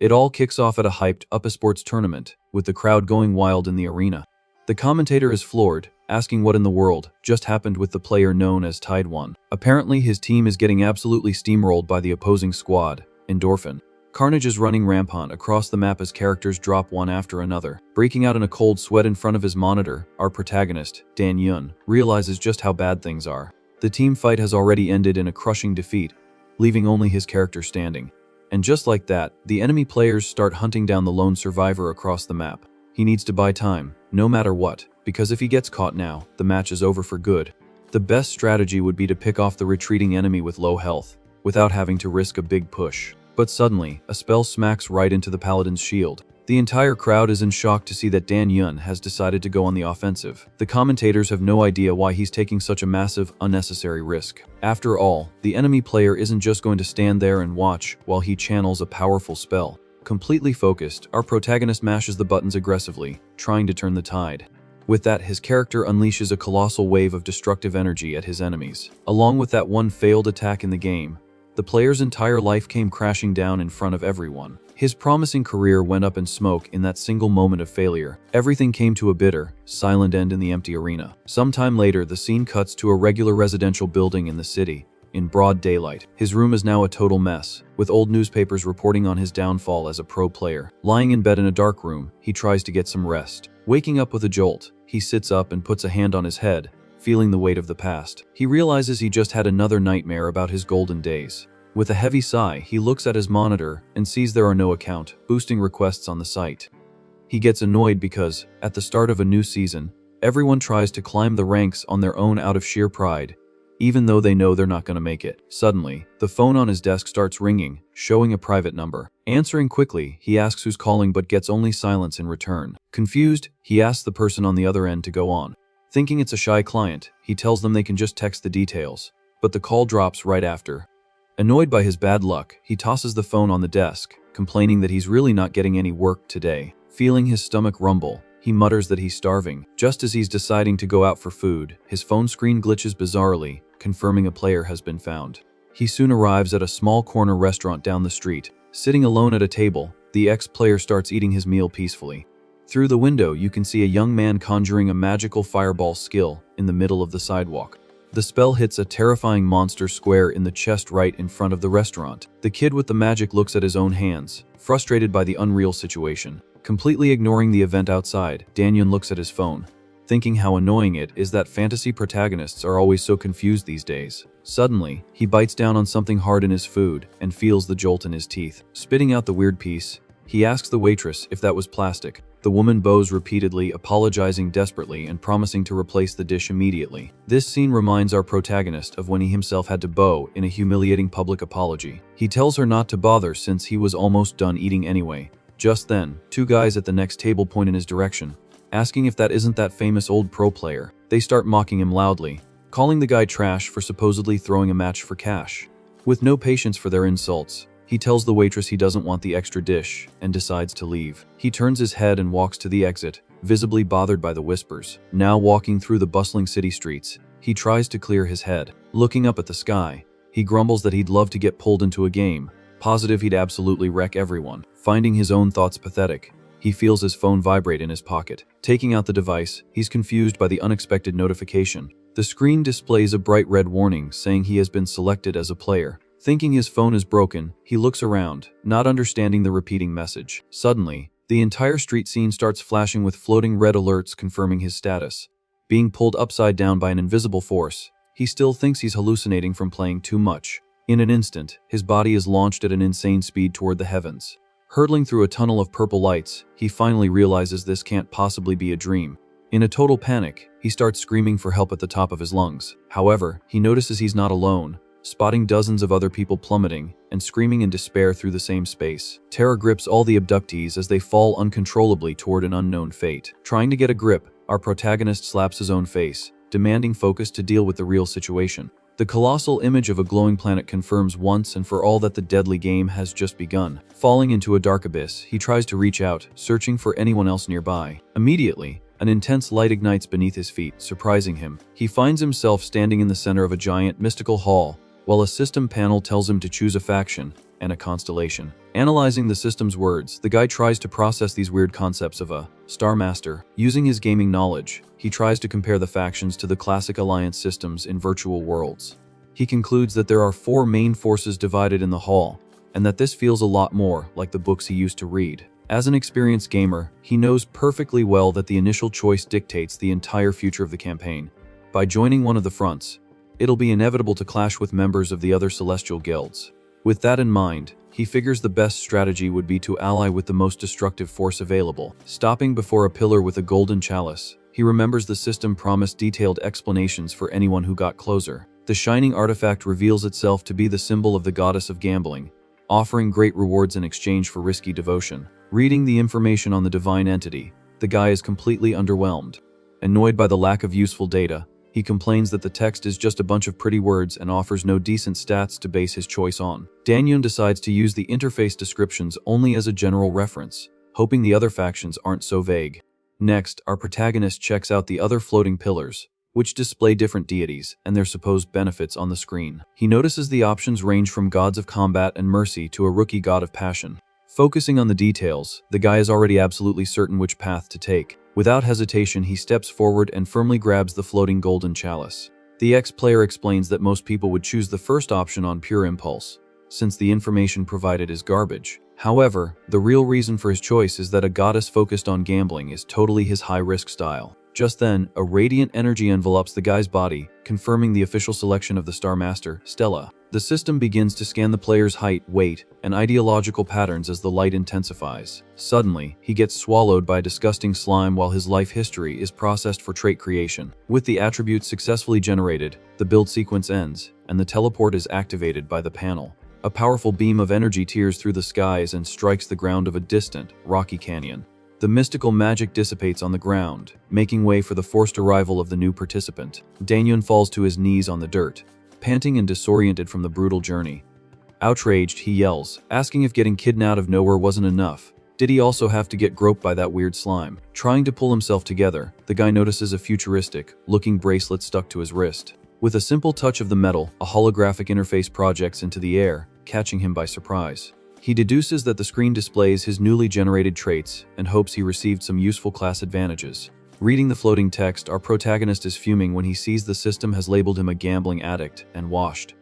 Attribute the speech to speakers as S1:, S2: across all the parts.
S1: It all kicks off at a hyped-up esports tournament, with the crowd going wild in the arena. The commentator is floored, asking what in the world just happened with the player known as Tide 1. Apparently, his team is getting absolutely steamrolled by the opposing squad, Endorphin. Carnage is running rampant across the map as characters drop one after another. Breaking out in a cold sweat in front of his monitor, our protagonist, Dan Yun, realizes just how bad things are. The team fight has already ended in a crushing defeat, leaving only his character standing. And just like that, the enemy players start hunting down the lone survivor across the map. He needs to buy time, no matter what, because if he gets caught now, the match is over for good. The best strategy would be to pick off the retreating enemy with low health, without having to risk a big push. But suddenly, a spell smacks right into the paladin's shield. The entire crowd is in shock to see that Dan Yun has decided to go on the offensive. The commentators have no idea why he's taking such a massive, unnecessary risk. After all, the enemy player isn't just going to stand there and watch while he channels a powerful spell. Completely focused, our protagonist mashes the buttons aggressively, trying to turn the tide. With that, his character unleashes a colossal wave of destructive energy at his enemies. Along with that one failed attack in the game, the player's entire life came crashing down in front of everyone. His promising career went up in smoke in that single moment of failure. Everything came to a bitter, silent end in the empty arena. Sometime later, the scene cuts to a regular residential building in the city, in broad daylight. His room is now a total mess, with old newspapers reporting on his downfall as a pro player. Lying in bed in a dark room, he tries to get some rest. Waking up with a jolt, he sits up and puts a hand on his head, feeling the weight of the past. He realizes he just had another nightmare about his golden days. With a heavy sigh, he looks at his monitor and sees there are no account boosting requests on the site. He gets annoyed because, at the start of a new season, everyone tries to climb the ranks on their own out of sheer pride, even though they know they're not going to make it. Suddenly, the phone on his desk starts ringing, showing a private number. Answering quickly, he asks who's calling but gets only silence in return. Confused, he asks the person on the other end to go on. Thinking it's a shy client, he tells them they can just text the details, but the call drops right after. Annoyed by his bad luck, he tosses the phone on the desk, complaining that he's really not getting any work today. Feeling his stomach rumble, he mutters that he's starving. Just as he's deciding to go out for food, his phone screen glitches bizarrely, confirming a player has been found. He soon arrives at a small corner restaurant down the street. Sitting alone at a table, the ex-player starts eating his meal peacefully. Through the window, you can see a young man conjuring a magical fireball skill in the middle of the sidewalk. The spell hits a terrifying monster square in the chest right in front of the restaurant. The kid with the magic looks at his own hands, frustrated by the unreal situation. Completely ignoring the event outside, Dan Yun looks at his phone, thinking how annoying it is that fantasy protagonists are always so confused these days. Suddenly, he bites down on something hard in his food and feels the jolt in his teeth. Spitting out the weird piece, he asks the waitress if that was plastic. The woman bows repeatedly, apologizing desperately and promising to replace the dish immediately. This scene reminds our protagonist of when he himself had to bow in a humiliating public apology. He tells her not to bother since he was almost done eating anyway. Just then, two guys at the next table point in his direction, asking if that isn't that famous old pro player. They start mocking him loudly, calling the guy trash for supposedly throwing a match for cash. With no patience for their insults, he tells the waitress he doesn't want the extra dish and decides to leave. He turns his head and walks to the exit, visibly bothered by the whispers. Now walking through the bustling city streets, he tries to clear his head. Looking up at the sky, he grumbles that he'd love to get pulled into a game, positive he'd absolutely wreck everyone. Finding his own thoughts pathetic, he feels his phone vibrate in his pocket. Taking out the device, he's confused by the unexpected notification. The screen displays a bright red warning saying he has been selected as a player. Thinking his phone is broken, he looks around, not understanding the repeating message. Suddenly, the entire street scene starts flashing with floating red alerts confirming his status. Being pulled upside down by an invisible force, he still thinks he's hallucinating from playing too much. In an instant, his body is launched at an insane speed toward the heavens. Hurtling through a tunnel of purple lights, he finally realizes this can't possibly be a dream. In a total panic, he starts screaming for help at the top of his lungs. However, he notices he's not alone, spotting dozens of other people plummeting and screaming in despair through the same space. Terror grips all the abductees as they fall uncontrollably toward an unknown fate. Trying to get a grip, our protagonist slaps his own face, demanding focus to deal with the real situation. The colossal image of a glowing planet confirms once and for all that the deadly game has just begun. Falling into a dark abyss, he tries to reach out, searching for anyone else nearby. Immediately, an intense light ignites beneath his feet, surprising him. He finds himself standing in the center of a giant, mystical hall, while a system panel tells him to choose a faction, and a constellation. Analyzing the system's words, the guy tries to process these weird concepts of a Star Master. Using his gaming knowledge, he tries to compare the factions to the classic alliance systems in virtual worlds. He concludes that there are 4 main forces divided in the hall, and that this feels a lot more like the books he used to read. As an experienced gamer, he knows perfectly well that the initial choice dictates the entire future of the campaign. By joining one of the fronts, it'll be inevitable to clash with members of the other celestial guilds. With that in mind, he figures the best strategy would be to ally with the most destructive force available. Stopping before a pillar with a golden chalice, he remembers the system promised detailed explanations for anyone who got closer. The shining artifact reveals itself to be the symbol of the goddess of gambling, offering great rewards in exchange for risky devotion. Reading the information on the divine entity, the guy is completely underwhelmed. Annoyed by the lack of useful data, he complains that the text is just a bunch of pretty words and offers no decent stats to base his choice on. Danyun decides to use the interface descriptions only as a general reference, hoping the other factions aren't so vague. Next, our protagonist checks out the other floating pillars, which display different deities and their supposed benefits on the screen. He notices the options range from gods of combat and mercy to a rookie god of passion. Focusing on the details, the guy is already absolutely certain which path to take. Without hesitation, he steps forward and firmly grabs the floating golden chalice. The ex-player explains that most people would choose the first option on pure impulse, since the information provided is garbage. However, the real reason for his choice is that a goddess focused on gambling is totally his high-risk style. Just then, a radiant energy envelops the guy's body, confirming the official selection of the Star Master, Stella. The system begins to scan the player's height, weight, and ideological patterns as the light intensifies. Suddenly, he gets swallowed by a disgusting slime while his life history is processed for trait creation. With the attributes successfully generated, the build sequence ends, and the teleport is activated by the panel. A powerful beam of energy tears through the skies and strikes the ground of a distant, rocky canyon. The mystical magic dissipates on the ground, making way for the forced arrival of the new participant. Danyun falls to his knees on the dirt, panting and disoriented from the brutal journey. Outraged, he yells, asking if getting kidnapped out of nowhere wasn't enough. Did he also have to get groped by that weird slime? Trying to pull himself together, the guy notices a futuristic-looking bracelet stuck to his wrist. With a simple touch of the metal, a holographic interface projects into the air, catching him by surprise. He deduces that the screen displays his newly generated traits and hopes he received some useful class advantages. Reading the floating text, our protagonist is fuming when he sees the system has labeled him a gambling addict and washed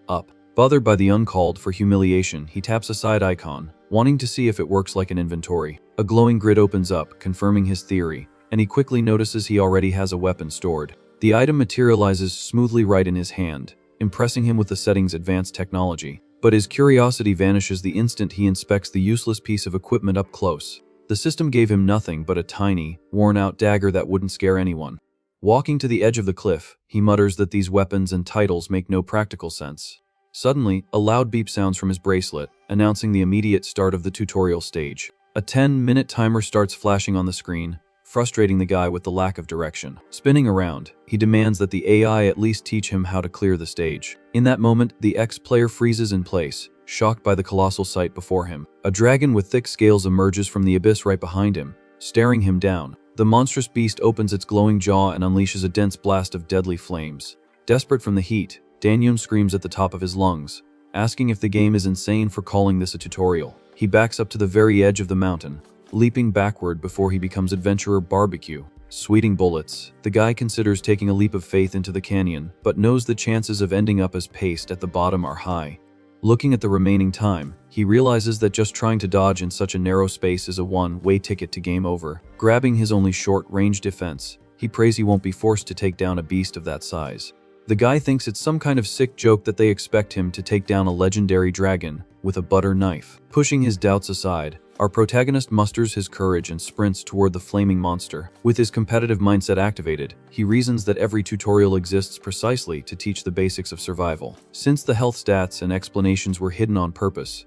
S1: up. Bothered by the uncalled for humiliation, he taps a side icon, wanting to see if it works like an inventory. A glowing grid opens up, confirming his theory, and he quickly notices he already has a weapon stored. The item materializes smoothly right in his hand, impressing him with the setting's advanced technology. But his curiosity vanishes the instant he inspects the useless piece of equipment up close. The system gave him nothing but a tiny, worn-out dagger that wouldn't scare anyone. Walking to the edge of the cliff, he mutters that these weapons and titles make no practical sense. Suddenly, a loud beep sounds from his bracelet, announcing the immediate start of the tutorial stage. A 10-minute timer starts flashing on the screen, frustrating the guy with the lack of direction. Spinning around, he demands that the AI at least teach him how to clear the stage. In that moment, the ex-player freezes in place, shocked by the colossal sight before him. A dragon with thick scales emerges from the abyss right behind him, staring him down. The monstrous beast opens its glowing jaw and unleashes a dense blast of deadly flames. Desperate from the heat, Danyun screams at the top of his lungs, asking if the game is insane for calling this a tutorial. He backs up to the very edge of the mountain, leaping backward before he becomes Adventurer Barbecue. Sweating bullets, the guy considers taking a leap of faith into the canyon, but knows the chances of ending up as paste at the bottom are high. Looking at the remaining time, he realizes that just trying to dodge in such a narrow space is a one-way ticket to game over. Grabbing his only short-range defense, he prays he won't be forced to take down a beast of that size. The guy thinks it's some kind of sick joke that they expect him to take down a legendary dragon with a butter knife. Pushing his doubts aside, our protagonist musters his courage and sprints toward the flaming monster. With his competitive mindset activated, he reasons that every tutorial exists precisely to teach the basics of survival. Since the health stats and explanations were hidden on purpose,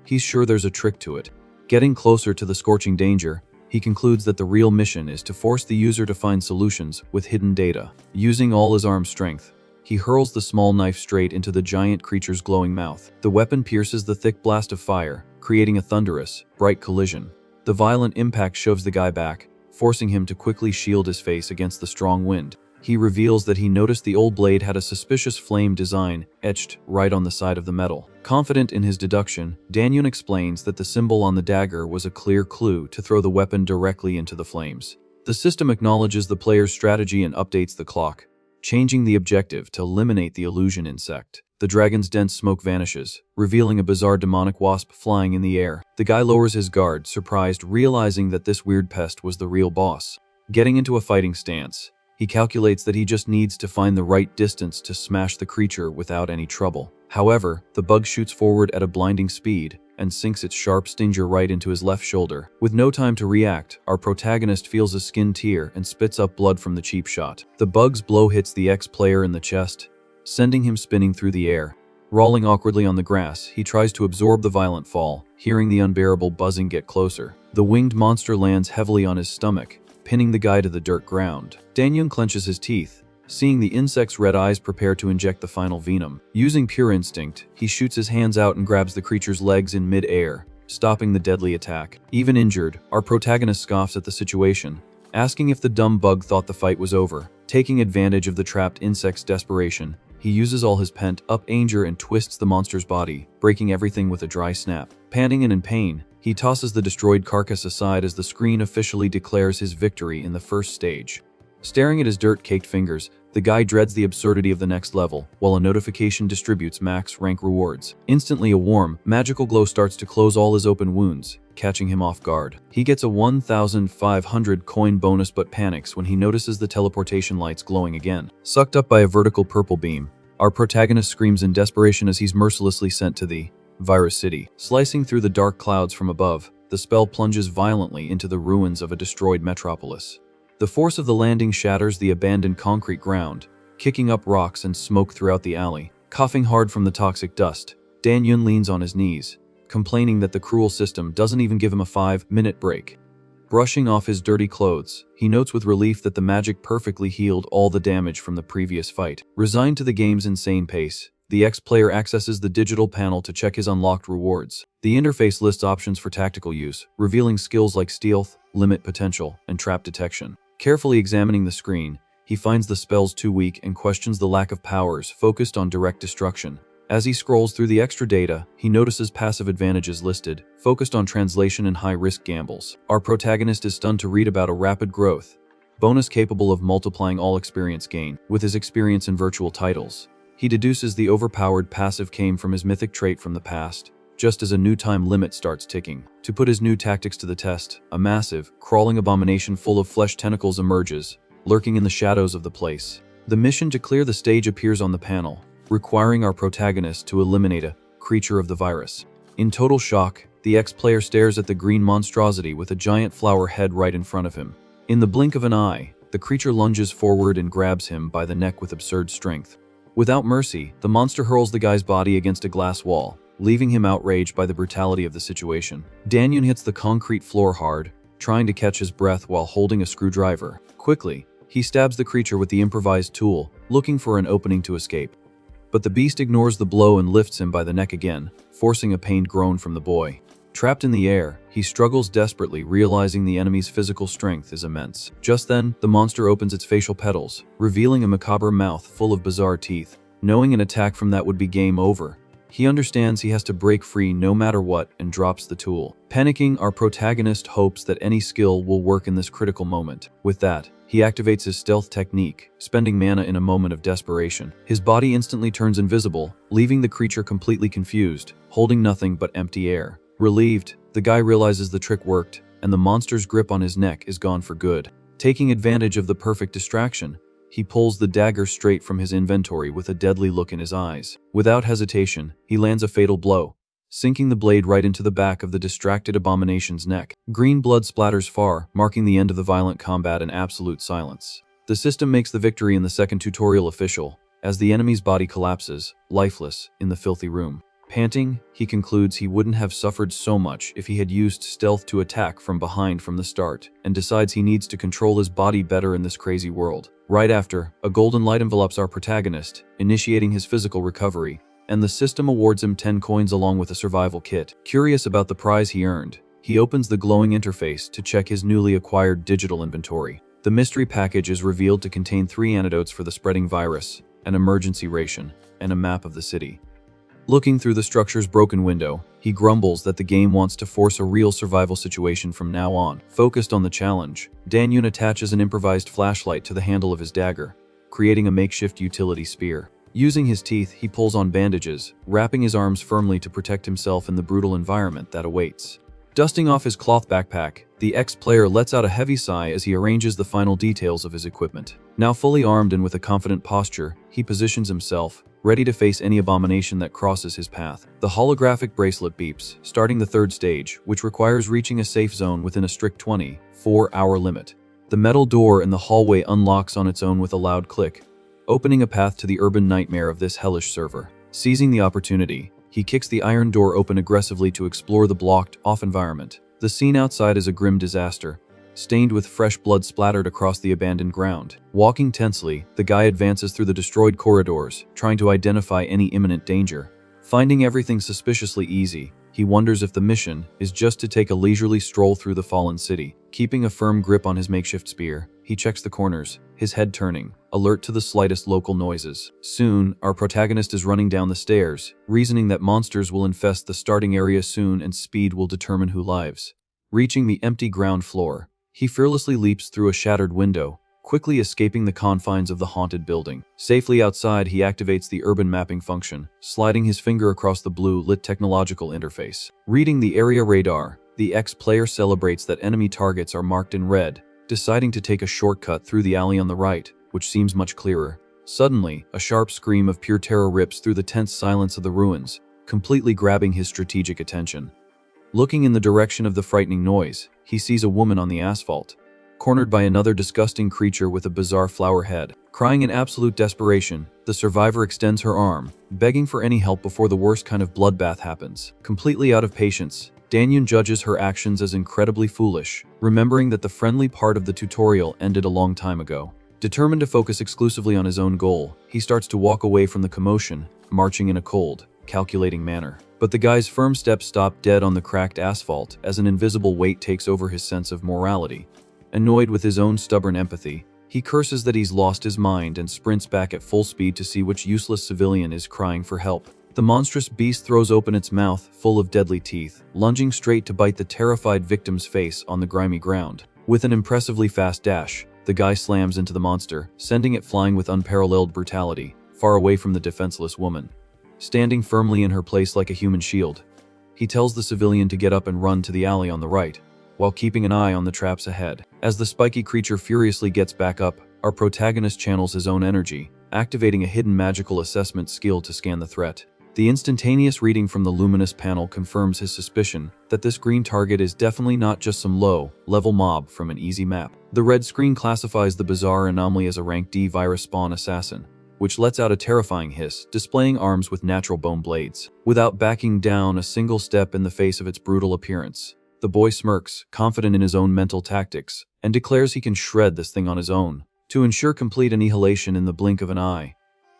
S1: he's sure there's a trick to it. Getting closer to the scorching danger, he concludes that the real mission is to force the user to find solutions with hidden data. Using all his arm strength, he hurls the small knife straight into the giant creature's glowing mouth. The weapon pierces the thick blast of fire, creating a thunderous, bright collision. The violent impact shoves the guy back, forcing him to quickly shield his face against the strong wind. He reveals that he noticed the old blade had a suspicious flame design etched right on the side of the metal. Confident in his deduction, Danyun explains that the symbol on the dagger was a clear clue to throw the weapon directly into the flames. The system acknowledges the player's strategy and updates the clock, changing the objective to eliminate the illusion insect. The dragon's dense smoke vanishes, revealing a bizarre demonic wasp flying in the air. The guy lowers his guard, surprised, realizing that this weird pest was the real boss. Getting into a fighting stance, he calculates that he just needs to find the right distance to smash the creature without any trouble. However, the bug shoots forward at a blinding speed and sinks its sharp stinger right into his left shoulder. With no time to react, our protagonist feels a skin tear and spits up blood from the cheap shot. The bug's blow hits the ex-player in the chest, sending him spinning through the air. Rolling awkwardly on the grass, he tries to absorb the violent fall, hearing the unbearable buzzing get closer. The winged monster lands heavily on his stomach, pinning the guy to the dirt ground. Danyun clenches his teeth, seeing the insect's red eyes prepare to inject the final venom. Using pure instinct, he shoots his hands out and grabs the creature's legs in mid-air, stopping the deadly attack. Even injured, our protagonist scoffs at the situation, asking if the dumb bug thought the fight was over. Taking advantage of the trapped insect's desperation, he uses all his pent-up anger and twists the monster's body, breaking everything with a dry snap. Panting and in pain, he tosses the destroyed carcass aside as the screen officially declares his victory in the first stage. Staring at his dirt-caked fingers, the guy dreads the absurdity of the next level, while a notification distributes max rank rewards. Instantly, a warm, magical glow starts to close all his open wounds, catching him off guard. He gets a 1,500 coin bonus but panics when he notices the teleportation lights glowing again. Sucked up by a vertical purple beam, our protagonist screams in desperation as he's mercilessly sent to the Virus City. Slicing through the dark clouds from above, the spell plunges violently into the ruins of a destroyed metropolis. The force of the landing shatters the abandoned concrete ground, kicking up rocks and smoke throughout the alley. Coughing hard from the toxic dust, Danyun leans on his knees, complaining that the cruel system doesn't even give him a 5-minute break. Brushing off his dirty clothes, he notes with relief that the magic perfectly healed all the damage from the previous fight. Resigned to the game's insane pace, the ex-player accesses the digital panel to check his unlocked rewards. The interface lists options for tactical use, revealing skills like stealth, limit potential, and trap detection. Carefully examining the screen, he finds the spells too weak and questions the lack of powers focused on direct destruction. As he scrolls through the extra data, he notices passive advantages listed, focused on translation and high-risk gambles. Our protagonist is stunned to read about a rapid growth bonus capable of multiplying all experience gain. With his experience in virtual titles, he deduces the overpowered passive came from his mythic trait from the past, just as a new time limit starts ticking. To put his new tactics to the test, a massive, crawling abomination full of flesh tentacles emerges, lurking in the shadows of the place. The mission to clear the stage appears on the panel, requiring our protagonist to eliminate a creature of the virus. In total shock, the ex-player stares at the green monstrosity with a giant flower head right in front of him. In the blink of an eye, the creature lunges forward and grabs him by the neck with absurd strength. Without mercy, the monster hurls the guy's body against a glass wall, leaving him outraged by the brutality of the situation. Danyun hits the concrete floor hard, trying to catch his breath while holding a screwdriver. Quickly, he stabs the creature with the improvised tool, looking for an opening to escape. But the beast ignores the blow and lifts him by the neck again, forcing a pained groan from the boy. Trapped in the air, he struggles desperately, realizing the enemy's physical strength is immense. Just then, the monster opens its facial petals, revealing a macabre mouth full of bizarre teeth. Knowing an attack from that would be game over, he understands he has to break free no matter what and drops the tool. Panicking, our protagonist hopes that any skill will work in this critical moment. With that, he activates his stealth technique, spending mana in a moment of desperation. His body instantly turns invisible, leaving the creature completely confused, holding nothing but empty air. Relieved, the guy realizes the trick worked, and the monster's grip on his neck is gone for good. Taking advantage of the perfect distraction, he pulls the dagger straight from his inventory with a deadly look in his eyes. Without hesitation, he lands a fatal blow, sinking the blade right into the back of the distracted abomination's neck. Green blood splatters far, marking the end of the violent combat and absolute silence. The system makes the victory in the second tutorial official, as the enemy's body collapses, lifeless, in the filthy room. Panting, he concludes he wouldn't have suffered so much if he had used stealth to attack from behind from the start, and decides he needs to control his body better in this crazy world. Right after, a golden light envelops our protagonist, initiating his physical recovery, and the system awards him 10 coins along with a survival kit. Curious about the prize he earned, he opens the glowing interface to check his newly acquired digital inventory. The mystery package is revealed to contain 3 antidotes for the spreading virus, an emergency ration, and a map of the city. Looking through the structure's broken window, he grumbles that the game wants to force a real survival situation from now on. Focused on the challenge, Dan-Yun attaches an improvised flashlight to the handle of his dagger, creating a makeshift utility spear. Using his teeth, he pulls on bandages, wrapping his arms firmly to protect himself in the brutal environment that awaits. Dusting off his cloth backpack, the ex-player lets out a heavy sigh as he arranges the final details of his equipment. Now fully armed and with a confident posture, he positions himself, ready to face any abomination that crosses his path. The holographic bracelet beeps, starting the 3rd stage, which requires reaching a safe zone within a strict 24-hour limit. The metal door in the hallway unlocks on its own with a loud click, opening a path to the urban nightmare of this hellish server. Seizing the opportunity, he kicks the iron door open aggressively to explore the blocked-off environment. The scene outside is a grim disaster, stained with fresh blood splattered across the abandoned ground. Walking tensely, the guy advances through the destroyed corridors, trying to identify any imminent danger. Finding everything suspiciously easy, he wonders if the mission is just to take a leisurely stroll through the fallen city. Keeping a firm grip on his makeshift spear, he checks the corners, his head turning, alert to the slightest local noises. Soon, our protagonist is running down the stairs, reasoning that monsters will infest the starting area soon and speed will determine who lives. Reaching the empty ground floor, he fearlessly leaps through a shattered window, quickly escaping the confines of the haunted building. Safely outside, he activates the urban mapping function, sliding his finger across the blue-lit technological interface. Reading the area radar, the ex-player celebrates that enemy targets are marked in red, deciding to take a shortcut through the alley on the right, which seems much clearer. Suddenly, a sharp scream of pure terror rips through the tense silence of the ruins, completely grabbing his strategic attention. Looking in the direction of the frightening noise, he sees a woman on the asphalt, cornered by another disgusting creature with a bizarre flower head. Crying in absolute desperation, the survivor extends her arm, begging for any help before the worst kind of bloodbath happens. Completely out of patience, Dan-Yun judges her actions as incredibly foolish, remembering that the friendly part of the tutorial ended a long time ago. Determined to focus exclusively on his own goal, he starts to walk away from the commotion, marching in a cold, calculating manner. But the guy's firm steps stop dead on the cracked asphalt as an invisible weight takes over his sense of morality. Annoyed with his own stubborn empathy, he curses that he's lost his mind and sprints back at full speed to see which useless civilian is crying for help. The monstrous beast throws open its mouth, full of deadly teeth, lunging straight to bite the terrified victim's face on the grimy ground. With an impressively fast dash, the guy slams into the monster, sending it flying with unparalleled brutality, far away from the defenseless woman. Standing firmly in her place like a human shield, he tells the civilian to get up and run to the alley on the right, while keeping an eye on the traps ahead. As the spiky creature furiously gets back up, our protagonist channels his own energy, activating a hidden magical assessment skill to scan the threat. The instantaneous reading from the luminous panel confirms his suspicion that this green target is definitely not just some low-level mob from an easy map. The red screen classifies the bizarre anomaly as a rank D virus spawn assassin, which lets out a terrifying hiss, displaying arms with natural bone blades. Without backing down a single step in the face of its brutal appearance, the boy smirks, confident in his own mental tactics, and declares he can shred this thing on his own. To ensure complete annihilation in the blink of an eye,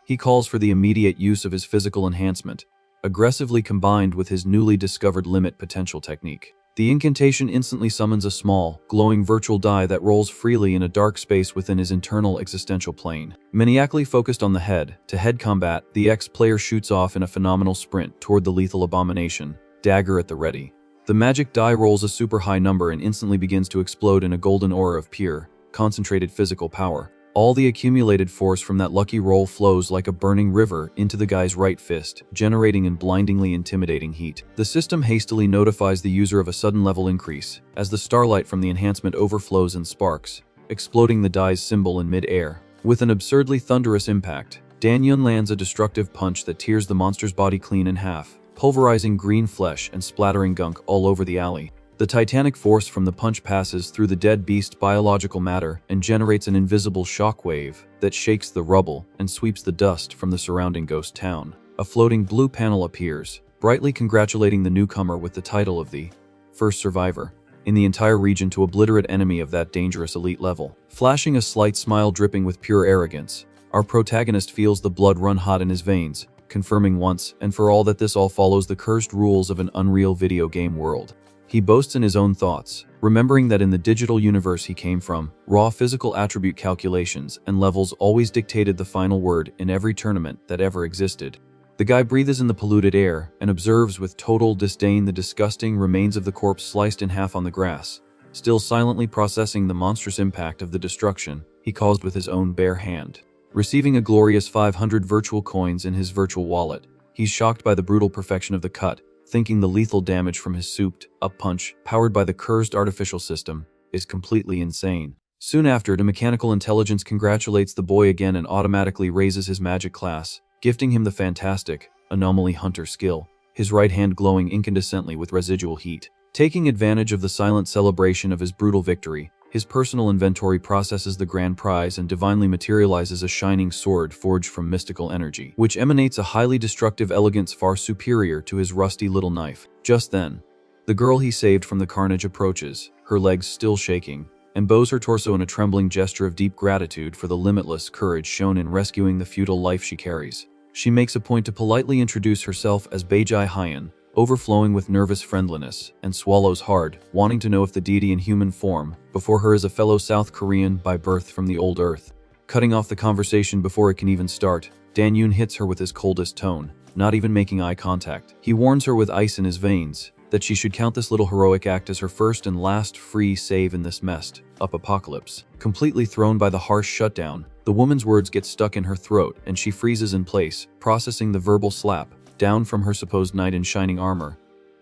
S1: he calls for the immediate use of his physical enhancement, aggressively combined with his newly discovered limit potential technique. The incantation instantly summons a small, glowing virtual die that rolls freely in a dark space within his internal existential plane. Maniacally focused on the head-to-head combat, the ex-player shoots off in a phenomenal sprint toward the lethal abomination, dagger at the ready. The magic die rolls a super high number and instantly begins to explode in a golden aura of pure, concentrated physical power. All the accumulated force from that lucky roll flows like a burning river into the guy's right fist, generating an blindingly intimidating heat. The system hastily notifies the user of a sudden level increase, as the starlight from the enhancement overflows and sparks, exploding the die's symbol in mid-air. With an absurdly thunderous impact, Dan-Yun lands a destructive punch that tears the monster's body clean in half, pulverizing green flesh and splattering gunk all over the alley. The titanic force from the punch passes through the dead beast's biological matter and generates an invisible shockwave that shakes the rubble and sweeps the dust from the surrounding ghost town. A floating blue panel appears, brightly congratulating the newcomer with the title of the first survivor in the entire region to obliterate enemy of that dangerous elite level. Flashing a slight smile dripping with pure arrogance, our protagonist feels the blood run hot in his veins, confirming once and for all that this all follows the cursed rules of an unreal video game world. He boasts in his own thoughts, remembering that in the digital universe he came from, raw physical attribute calculations and levels always dictated the final word in every tournament that ever existed. The guy breathes in the polluted air and observes with total disdain the disgusting remains of the corpse sliced in half on the grass, still silently processing the monstrous impact of the destruction he caused with his own bare hand. Receiving a glorious 500 virtual coins in his virtual wallet, he's shocked by the brutal perfection of the cut, thinking the lethal damage from his souped-up punch, powered by the cursed artificial system, is completely insane. Soon after, the mechanical intelligence congratulates the boy again and automatically raises his magic class, gifting him the fantastic Anomaly Hunter skill, his right hand glowing incandescently with residual heat. Taking advantage of the silent celebration of his brutal victory, his personal inventory processes the grand prize and divinely materializes a shining sword forged from mystical energy, which emanates a highly destructive elegance far superior to his rusty little knife. Just then, the girl he saved from the carnage approaches, her legs still shaking, and bows her torso in a trembling gesture of deep gratitude for the limitless courage shown in rescuing the futile life she carries. She makes a point to politely introduce herself as Beijai Hyan, overflowing with nervous friendliness, and swallows hard, wanting to know if the deity in human form before her is a fellow South Korean by birth from the old earth. Cutting off the conversation before it can even start, Dan Yoon hits her with his coldest tone, not even making eye contact. He warns her with ice in his veins that she should count this little heroic act as her first and last free save in this messed up apocalypse. Completely thrown by the harsh shutdown, the woman's words get stuck in her throat and she freezes in place, processing the verbal slap down from her supposed knight in shining armor,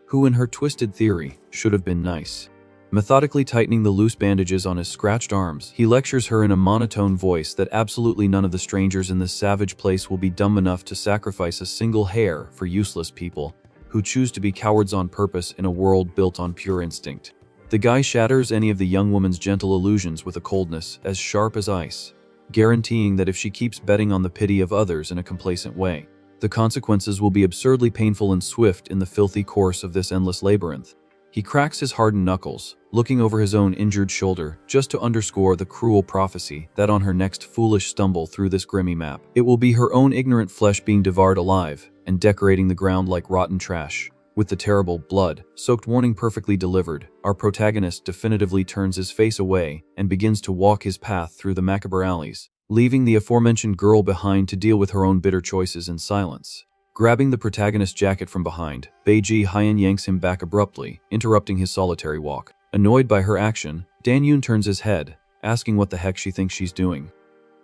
S1: who in her twisted theory should have been nice. Methodically tightening the loose bandages on his scratched arms, he lectures her in a monotone voice that absolutely none of the strangers in this savage place will be dumb enough to sacrifice a single hair for useless people who choose to be cowards on purpose in a world built on pure instinct. The guy shatters any of the young woman's gentle illusions with a coldness as sharp as ice, guaranteeing that if she keeps betting on the pity of others in a complacent way, the consequences will be absurdly painful and swift in the filthy course of this endless labyrinth. He cracks his hardened knuckles, looking over his own injured shoulder just to underscore the cruel prophecy that on her next foolish stumble through this grimy map, it will be her own ignorant flesh being devoured alive and decorating the ground like rotten trash. With the terrible, blood-soaked warning perfectly delivered, our protagonist definitively turns his face away and begins to walk his path through the macabre alleys, leaving the aforementioned girl behind to deal with her own bitter choices in silence. Grabbing the protagonist's jacket from behind, Beiji Hyan yanks him back abruptly, interrupting his solitary walk. Annoyed by her action, Dan Yoon turns his head, asking what the heck she thinks she's doing.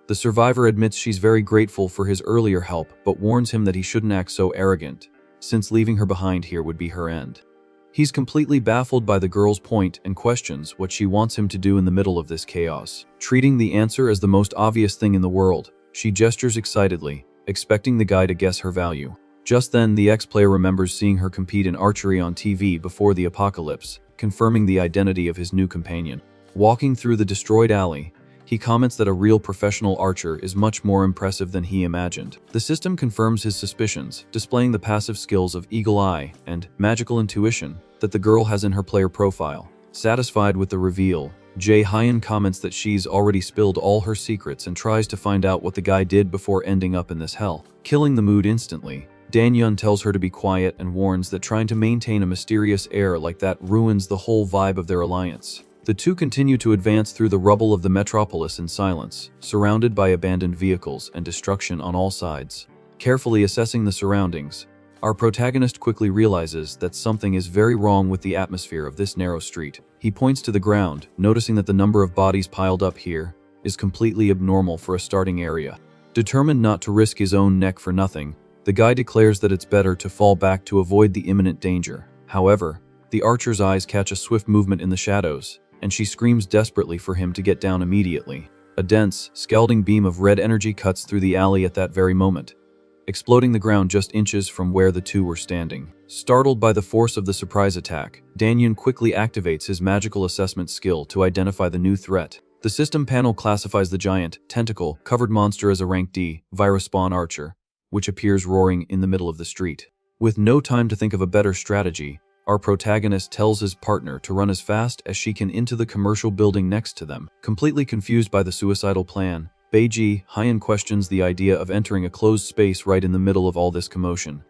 S1: The survivor admits she's very grateful for his earlier help, but warns him that he shouldn't act so arrogant, since leaving her behind here would be her end. He's completely baffled by the girl's point and questions what she wants him to do in the middle of this chaos. Treating the answer as the most obvious thing in the world, she gestures excitedly, expecting the guy to guess her value. Just then, the ex-player remembers seeing her compete in archery on TV before the apocalypse, confirming the identity of his new companion. Walking through the destroyed alley, he comments that a real professional archer is much more impressive than he imagined. The system confirms his suspicions, displaying the passive skills of Eagle Eye and magical intuition that the girl has in her player profile. Satisfied with the reveal, Jae Hyan comments that she's already spilled all her secrets and tries to find out what the guy did before ending up in this hell. Killing the mood instantly, Dan Yun tells her to be quiet and warns that trying to maintain a mysterious air like that ruins the whole vibe of their alliance. The two continue to advance through the rubble of the metropolis in silence, surrounded by abandoned vehicles and destruction on all sides. Carefully assessing the surroundings, our protagonist quickly realizes that something is very wrong with the atmosphere of this narrow street. He points to the ground, noticing that the number of bodies piled up here is completely abnormal for a starting area. Determined not to risk his own neck for nothing, the guy declares that it's better to fall back to avoid the imminent danger. However, the archer's eyes catch a swift movement in the shadows, and she screams desperately for him to get down immediately. A dense, scalding beam of red energy cuts through the alley at that very moment, exploding the ground just inches from where the two were standing. Startled by the force of the surprise attack, Dan Yun quickly activates his magical assessment skill to identify the new threat. The system panel classifies the giant, tentacle-covered monster as a rank D, virus spawn archer, which appears roaring in the middle of the street. With no time to think of a better strategy, our protagonist tells his partner to run as fast as she can into the commercial building next to them. Completely confused by the suicidal plan, Beiji Hyan questions the idea of entering a closed space right in the middle of all this commotion.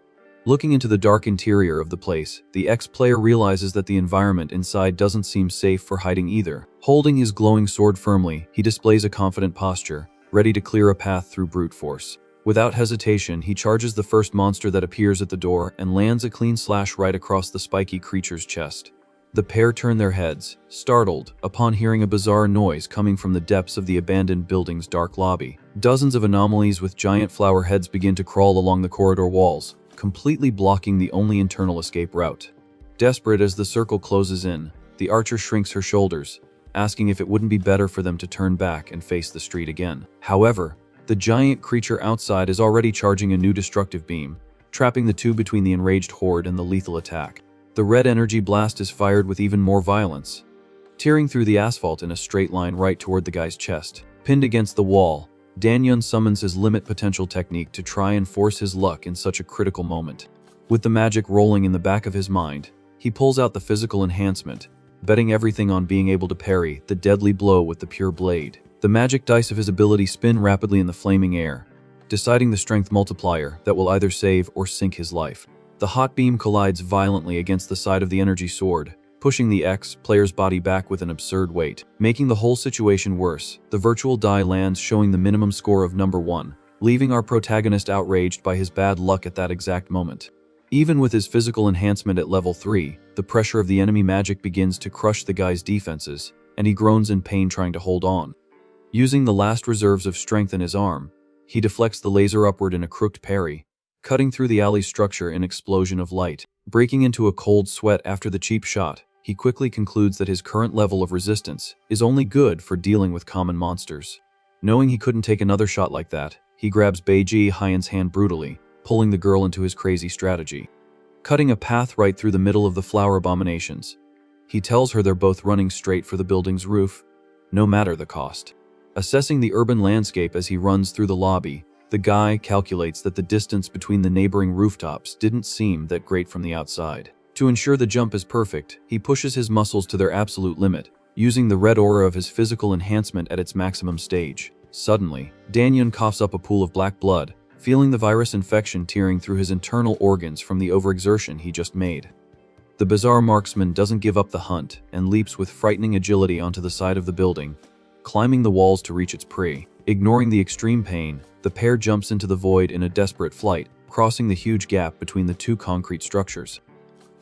S1: Looking into the dark interior of the place, the ex-player realizes that the environment inside doesn't seem safe for hiding either. Holding his glowing sword firmly, he displays a confident posture, ready to clear a path through brute force. Without hesitation, he charges the first monster that appears at the door and lands a clean slash right across the spiky creature's chest. The pair turn their heads, startled, upon hearing a bizarre noise coming from the depths of the abandoned building's dark lobby. Dozens of anomalies with giant flower heads begin to crawl along the corridor walls, completely blocking the only internal escape route. Desperate as the circle closes in, the archer shrinks her shoulders, asking if it wouldn't be better for them to turn back and face the street again. However, the giant creature outside is already charging a new destructive beam, trapping the two between the enraged horde and the lethal attack. The red energy blast is fired with even more violence, tearing through the asphalt in a straight line right toward the guy's chest. Pinned against the wall, Danyun summons his limit potential technique to try and force his luck in such a critical moment. With the magic rolling in the back of his mind, he pulls out the physical enhancement, betting everything on being able to parry the deadly blow with the pure blade. The magic dice of his ability spin rapidly in the flaming air, deciding the strength multiplier that will either save or sink his life. The hot beam collides violently against the side of the energy sword, pushing the ex-player's body back with an absurd weight. Making the whole situation worse, the virtual die lands showing the minimum score of number 1, leaving our protagonist outraged by his bad luck at that exact moment. Even with his physical enhancement at level 3, the pressure of the enemy magic begins to crush the guy's defenses, and he groans in pain trying to hold on. Using the last reserves of strength in his arm, he deflects the laser upward in a crooked parry, cutting through the alley's structure in an explosion of light. Breaking into a cold sweat after the cheap shot, he quickly concludes that his current level of resistance is only good for dealing with common monsters. Knowing he couldn't take another shot like that, he grabs Beiji Hyan's hand brutally, pulling the girl into his crazy strategy. Cutting a path right through the middle of the flower abominations, he tells her they're both running straight for the building's roof, no matter the cost. Assessing the urban landscape as he runs through the lobby, the guy calculates that the distance between the neighboring rooftops didn't seem that great from the outside. To ensure the jump is perfect, he pushes his muscles to their absolute limit, using the red aura of his physical enhancement at its maximum stage. Suddenly, Danyun coughs up a pool of black blood, feeling the virus infection tearing through his internal organs from the overexertion he just made. The bizarre marksman doesn't give up the hunt and leaps with frightening agility onto the side of the building, climbing the walls to reach its prey. Ignoring the extreme pain, the pair jumps into the void in a desperate flight, crossing the huge gap between the two concrete structures.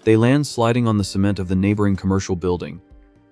S1: They land sliding on the cement of the neighboring commercial building,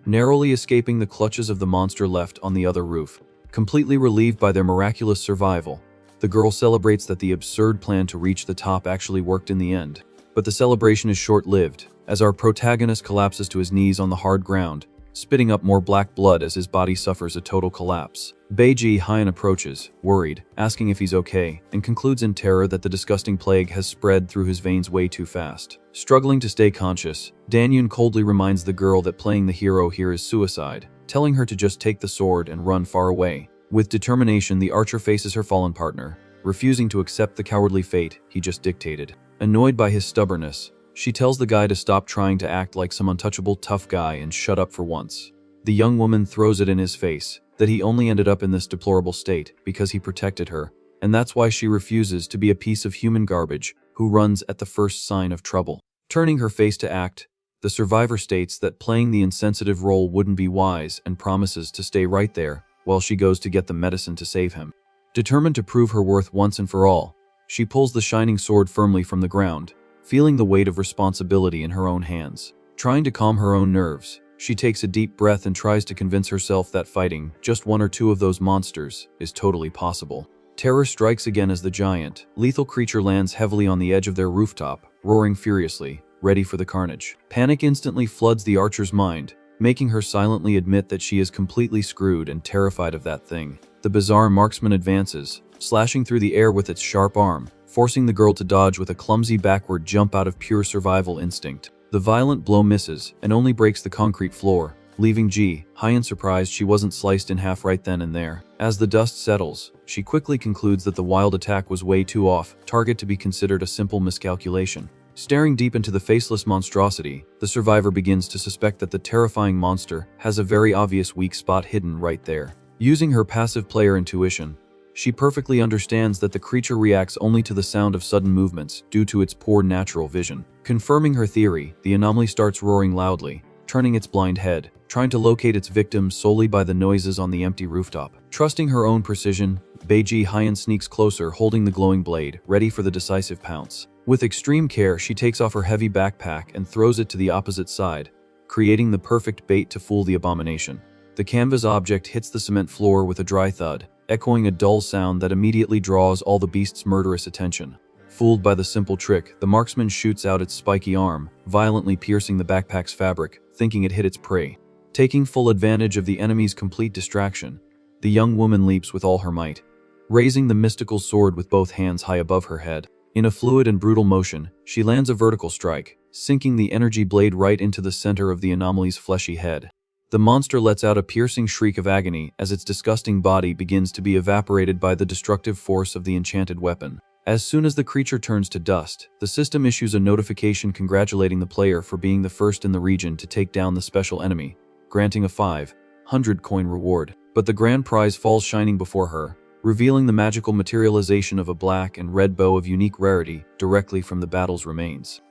S1: narrowly escaping the clutches of the monster left on the other roof. Completely relieved by their miraculous survival, the girl celebrates that the absurd plan to reach the top actually worked in the end. But the celebration is short-lived, as our protagonist collapses to his knees on the hard ground, spitting up more black blood as his body suffers a total collapse. Beiji Hyan approaches, worried, asking if he's okay, and concludes in terror that the disgusting plague has spread through his veins way too fast. Struggling to stay conscious, Danyun coldly reminds the girl that playing the hero here is suicide, telling her to just take the sword and run far away. With determination, the archer faces her fallen partner, refusing to accept the cowardly fate he just dictated. Annoyed by his stubbornness, she tells the guy to stop trying to act like some untouchable tough guy and shut up for once. The young woman throws it in his face that he only ended up in this deplorable state because he protected her, and that's why she refuses to be a piece of human garbage who runs at the first sign of trouble. Turning her face to act, the survivor states that playing the insensitive role wouldn't be wise and promises to stay right there while she goes to get the medicine to save him. Determined to prove her worth once and for all, she pulls the shining sword firmly from the ground, feeling the weight of responsibility in her own hands. Trying to calm her own nerves, she takes a deep breath and tries to convince herself that fighting just one or two of those monsters is totally possible. Terror strikes again as the giant, lethal creature lands heavily on the edge of their rooftop, roaring furiously, ready for the carnage. Panic instantly floods the archer's mind, making her silently admit that she is completely screwed and terrified of that thing. The bizarre marksman advances, slashing through the air with its sharp arm, forcing the girl to dodge with a clumsy backward jump out of pure survival instinct. The violent blow misses and only breaks the concrete floor, leaving Hyan surprised she wasn't sliced in half right then and there. As the dust settles, she quickly concludes that the wild attack was way too off target to be considered a simple miscalculation. Staring deep into the faceless monstrosity, the survivor begins to suspect that the terrifying monster has a very obvious weak spot hidden right there. Using her passive player intuition, She perfectly understands that the creature reacts only to the sound of sudden movements due to its poor natural vision. Confirming her theory, the anomaly starts roaring loudly, turning its blind head, trying to locate its victims solely by the noises on the empty rooftop. Trusting her own precision, Beiji Hyan sneaks closer, holding the glowing blade, ready for the decisive pounce. With extreme care, she takes off her heavy backpack and throws it to the opposite side, creating the perfect bait to fool the abomination. The canvas object hits the cement floor with a dry thud, echoing a dull sound that immediately draws all the beast's murderous attention. Fooled by the simple trick, the marksman shoots out its spiky arm, violently piercing the backpack's fabric, thinking it hit its prey. Taking full advantage of the enemy's complete distraction, the young woman leaps with all her might, raising the mystical sword with both hands high above her head. In a fluid and brutal motion, she lands a vertical strike, sinking the energy blade right into the center of the anomaly's fleshy head. The monster lets out a piercing shriek of agony as its disgusting body begins to be evaporated by the destructive force of the enchanted weapon. As soon as the creature turns to dust, the system issues a notification congratulating the player for being the first in the region to take down the special enemy, granting a 500 coin reward. But the grand prize falls shining before her, revealing the magical materialization of a black and red bow of unique rarity directly from the battle's remains.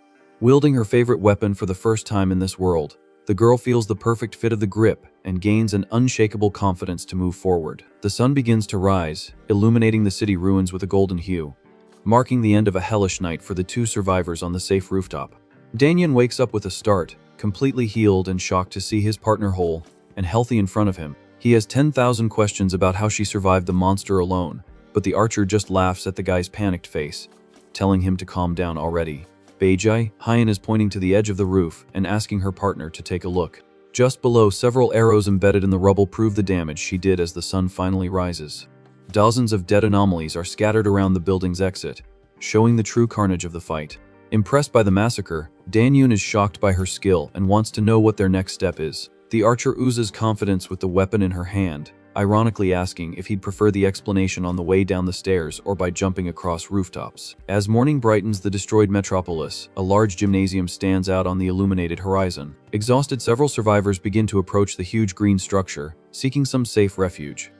S1: Wielding her favorite weapon for the first time in this world, the girl feels the perfect fit of the grip and gains an unshakable confidence to move forward. The sun begins to rise, illuminating the city ruins with a golden hue, marking the end of a hellish night for the two survivors on the safe rooftop. Danyan wakes up with a start, completely healed and shocked to see his partner whole and healthy in front of him. He has 10,000 questions about how she survived the monster alone, but the archer just laughs at the guy's panicked face, telling him to calm down already. Beiji Hyan is pointing to the edge of the roof and asking her partner to take a look. Just below, several arrows embedded in the rubble prove the damage she did as the sun finally rises. Dozens of dead anomalies are scattered around the building's exit, showing the true carnage of the fight. Impressed by the massacre, Danyun is shocked by her skill and wants to know what their next step is. The archer oozes confidence with the weapon in her hand, ironically asking if he'd prefer the explanation on the way down the stairs or by jumping across rooftops. As morning brightens the destroyed metropolis, a large gymnasium stands out on the illuminated horizon. Exhausted, several survivors begin to approach the huge green structure, seeking some safe refuge.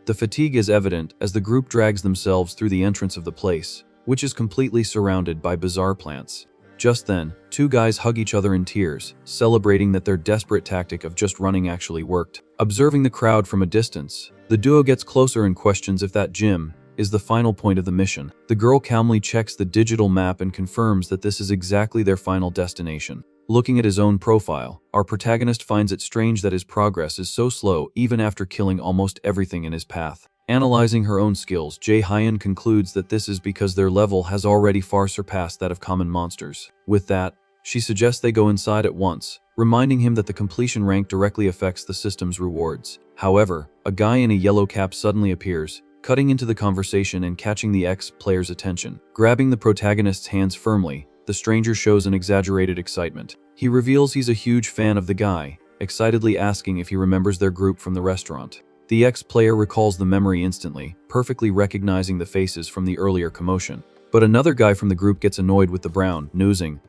S1: The fatigue is evident as the group drags themselves through the entrance of the place, which is completely surrounded by bizarre plants. Just then, two guys hug each other in tears, celebrating that their desperate tactic of just running actually worked. Observing the crowd from a distance, the duo gets closer and questions if that gym is the final point of the mission. The girl calmly checks the digital map and confirms that this is exactly their final destination. Looking at his own profile, our protagonist finds it strange that his progress is so slow even after killing almost everything in his path. Analyzing her own skills, Jae Hyan concludes that this is because their level has already far surpassed that of common monsters. With that, she suggests they go inside at once, reminding him that the completion rank directly affects the system's rewards. However, a guy in a yellow cap suddenly appears, cutting into the conversation and catching the ex-player's attention. Grabbing the protagonist's hands firmly, the stranger shows an exaggerated excitement. He reveals he's a huge fan of the guy, excitedly asking if he remembers their group from the restaurant. The ex-player recalls the memory instantly, perfectly recognizing the faces from the earlier commotion. But another guy from the group gets annoyed with the brown nosing,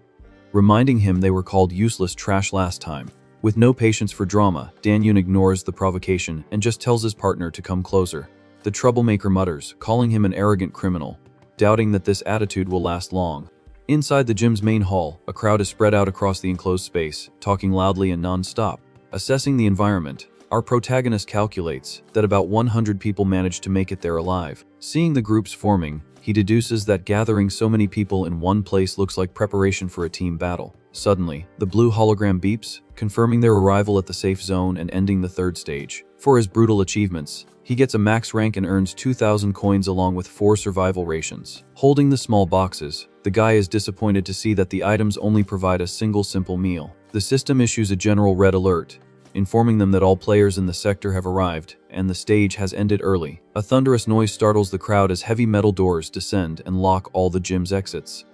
S1: reminding him they were called useless trash last time. With no patience for drama, Danyun ignores the provocation and just tells his partner to come closer. The troublemaker mutters, calling him an arrogant criminal, doubting that this attitude will last long. Inside the gym's main hall, a crowd is spread out across the enclosed space, talking loudly and non-stop. Assessing the environment, our protagonist calculates that about 100 people managed to make it there alive. Seeing the groups forming, he deduces that gathering so many people in one place looks like preparation for a team battle. Suddenly, the blue hologram beeps, confirming their arrival at the safe zone and ending the third stage. For his brutal achievements, he gets a max rank and earns 2,000 coins along with 4 survival rations. Holding the small boxes, the guy is disappointed to see that the items only provide a single simple meal. The system issues a general red alert, informing them that all players in the sector have arrived and the stage has ended early. A thunderous noise startles the crowd as heavy metal doors descend and lock all the gym's exits.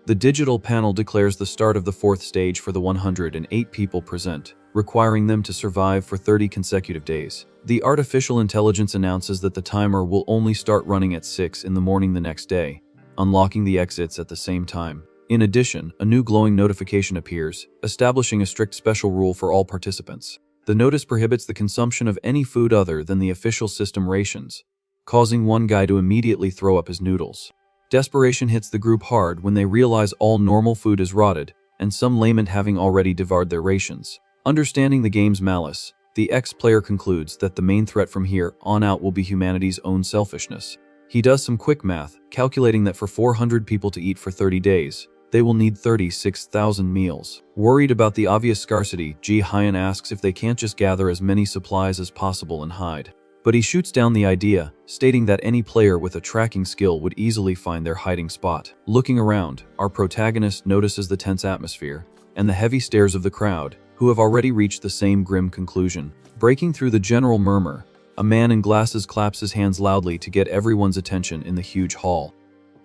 S1: The digital panel declares the start of the 4th stage for the 108 people present, requiring them to survive for 30 consecutive days. The artificial intelligence announces that the timer will only start running at 6 in the morning the next day, unlocking the exits at the same time. In addition, a new glowing notification appears, establishing a strict special rule for all participants. The notice prohibits the consumption of any food other than the official system rations, causing one guy to immediately throw up his noodles. Desperation hits the group hard when they realize all normal food is rotted, and some lament having already devoured their rations. Understanding the game's malice, the ex-player concludes that the main threat from here on out will be humanity's own selfishness. He does some quick math, calculating that for 400 people to eat for 30 days, they will need 36,000 meals. Worried about the obvious scarcity, Ji-hyun asks if they can't just gather as many supplies as possible and hide. But he shoots down the idea, stating that any player with a tracking skill would easily find their hiding spot. Looking around, our protagonist notices the tense atmosphere and the heavy stares of the crowd, who have already reached the same grim conclusion. Breaking through the general murmur, a man in glasses claps his hands loudly to get everyone's attention in the huge hall.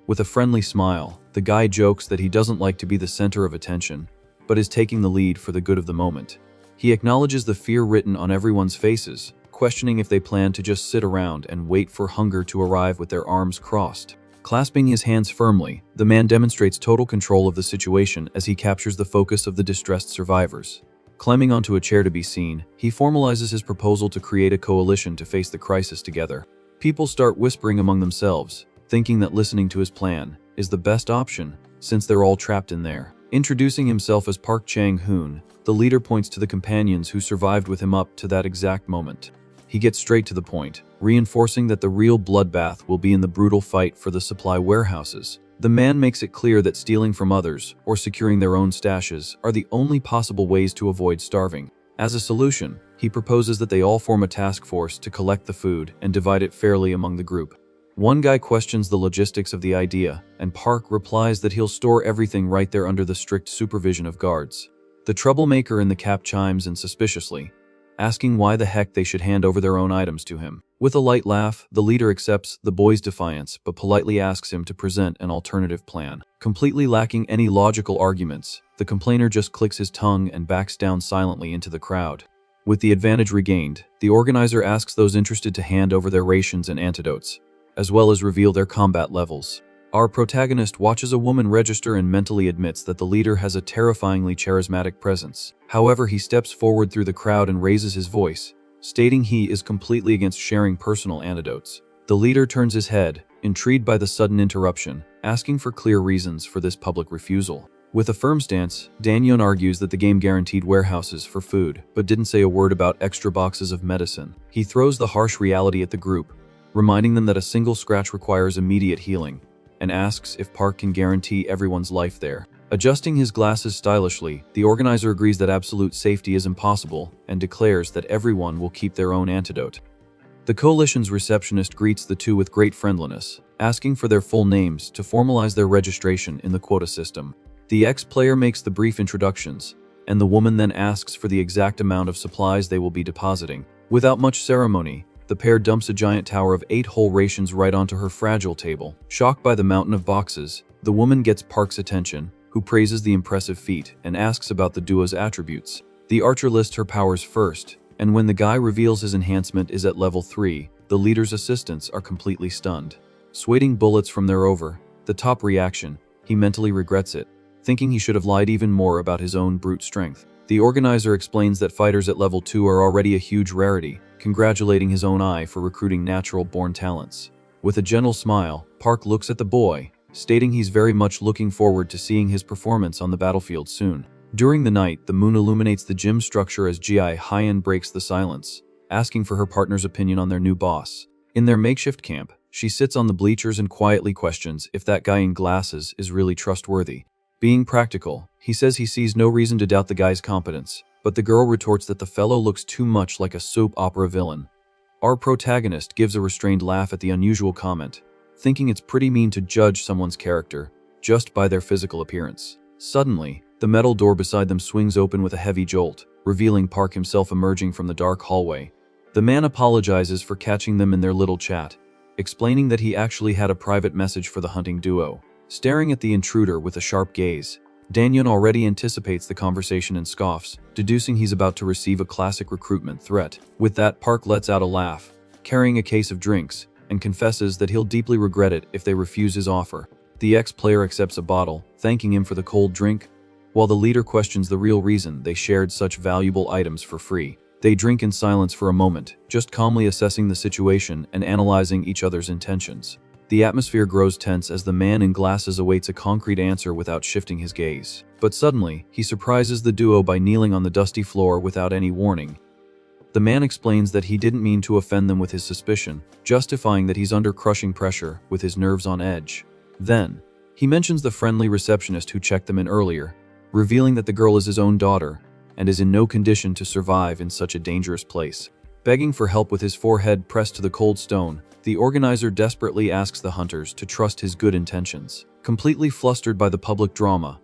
S1: With a friendly smile, the guy jokes that he doesn't like to be the center of attention, but is taking the lead for the good of the moment. He acknowledges the fear written on everyone's faces, questioning if they plan to just sit around and wait for hunger to arrive with their arms crossed. Clasping his hands firmly, the man demonstrates total control of the situation as he captures the focus of the distressed survivors. Climbing onto a chair to be seen, he formalizes his proposal to create a coalition to face the crisis together. People start whispering among themselves, thinking that listening to his plan is the best option since they're all trapped in there. Introducing himself as Park Chang-hoon, the leader points to the companions who survived with him up to that exact moment. He gets straight to the point, reinforcing that the real bloodbath will be in the brutal fight for the supply warehouses. The man makes it clear that stealing from others or securing their own stashes are the only possible ways to avoid starving. As a solution, he proposes that they all form a task force to collect the food and divide it fairly among the group. One guy questions the logistics of the idea, and Park replies that he'll store everything right there under the strict supervision of guards. The troublemaker in the cap chimes in suspiciously, asking why the heck they should hand over their own items to him. With a light laugh, the leader accepts the boy's defiance but politely asks him to present an alternative plan. Completely lacking any logical arguments, the complainer just clicks his tongue and backs down silently into the crowd. With the advantage regained, the organizer asks those interested to hand over their rations and antidotes, as well as reveal their combat levels. Our protagonist watches a woman register and mentally admits that the leader has a terrifyingly charismatic presence. However, he steps forward through the crowd and raises his voice, stating he is completely against sharing personal antidotes. The leader turns his head, intrigued by the sudden interruption, asking for clear reasons for this public refusal. With a firm stance, Danyeon argues that the game guaranteed warehouses for food, but didn't say a word about extra boxes of medicine. He throws the harsh reality at the group, reminding them that a single scratch requires immediate healing, and asks if Park can guarantee everyone's life there. Adjusting his glasses stylishly, the organizer agrees that absolute safety is impossible and declares that everyone will keep their own antidote. The coalition's receptionist greets the two with great friendliness, asking for their full names to formalize their registration in the quota system. The ex-player makes the brief introductions, and the woman then asks for the exact amount of supplies they will be depositing. Without much ceremony, the pair dumps a giant tower of 8 whole rations right onto her fragile table. Shocked by the mountain of boxes, the woman gets Park's attention, who praises the impressive feat and asks about the duo's attributes. The archer lists her powers first, and when the guy reveals his enhancement is at level 3, the leader's assistants are completely stunned. Sweating bullets from their over the top reaction, he mentally regrets it, thinking he should have lied even more about his own brute strength. The organizer explains that fighters at level 2 are already a huge rarity, congratulating his own eye for recruiting natural-born talents. With a gentle smile, Park looks at the boy, stating he's very much looking forward to seeing his performance on the battlefield soon. During the night, the moon illuminates the gym structure as Ji-hyun breaks the silence, asking for her partner's opinion on their new boss. In their makeshift camp, she sits on the bleachers and quietly questions if that guy in glasses is really trustworthy. Being practical, he says he sees no reason to doubt the guy's competence, but the girl retorts that the fellow looks too much like a soap opera villain. Our protagonist gives a restrained laugh at the unusual comment, thinking it's pretty mean to judge someone's character just by their physical appearance. Suddenly, the metal door beside them swings open with a heavy jolt, revealing Park himself emerging from the dark hallway. The man apologizes for catching them in their little chat, explaining that he actually had a private message for the hunting duo. Staring at the intruder with a sharp gaze, Danyeon already anticipates the conversation and scoffs, deducing he's about to receive a classic recruitment threat. With that, Park lets out a laugh, carrying a case of drinks, and confesses that he'll deeply regret it if they refuse his offer. The ex-player accepts a bottle, thanking him for the cold drink, while the leader questions the real reason they shared such valuable items for free. They drink in silence for a moment, just calmly assessing the situation and analyzing each other's intentions. The atmosphere grows tense as the man in glasses awaits a concrete answer without shifting his gaze. But suddenly, he surprises the duo by kneeling on the dusty floor without any warning. The man explains that he didn't mean to offend them with his suspicion, justifying that he's under crushing pressure, with his nerves on edge. Then, he mentions the friendly receptionist who checked them in earlier, revealing that the girl is his own daughter, and is in no condition to survive in such a dangerous place. Begging for help with his forehead pressed to the cold stone, the organizer desperately asks the hunters to trust his good intentions. Completely flustered by the public drama,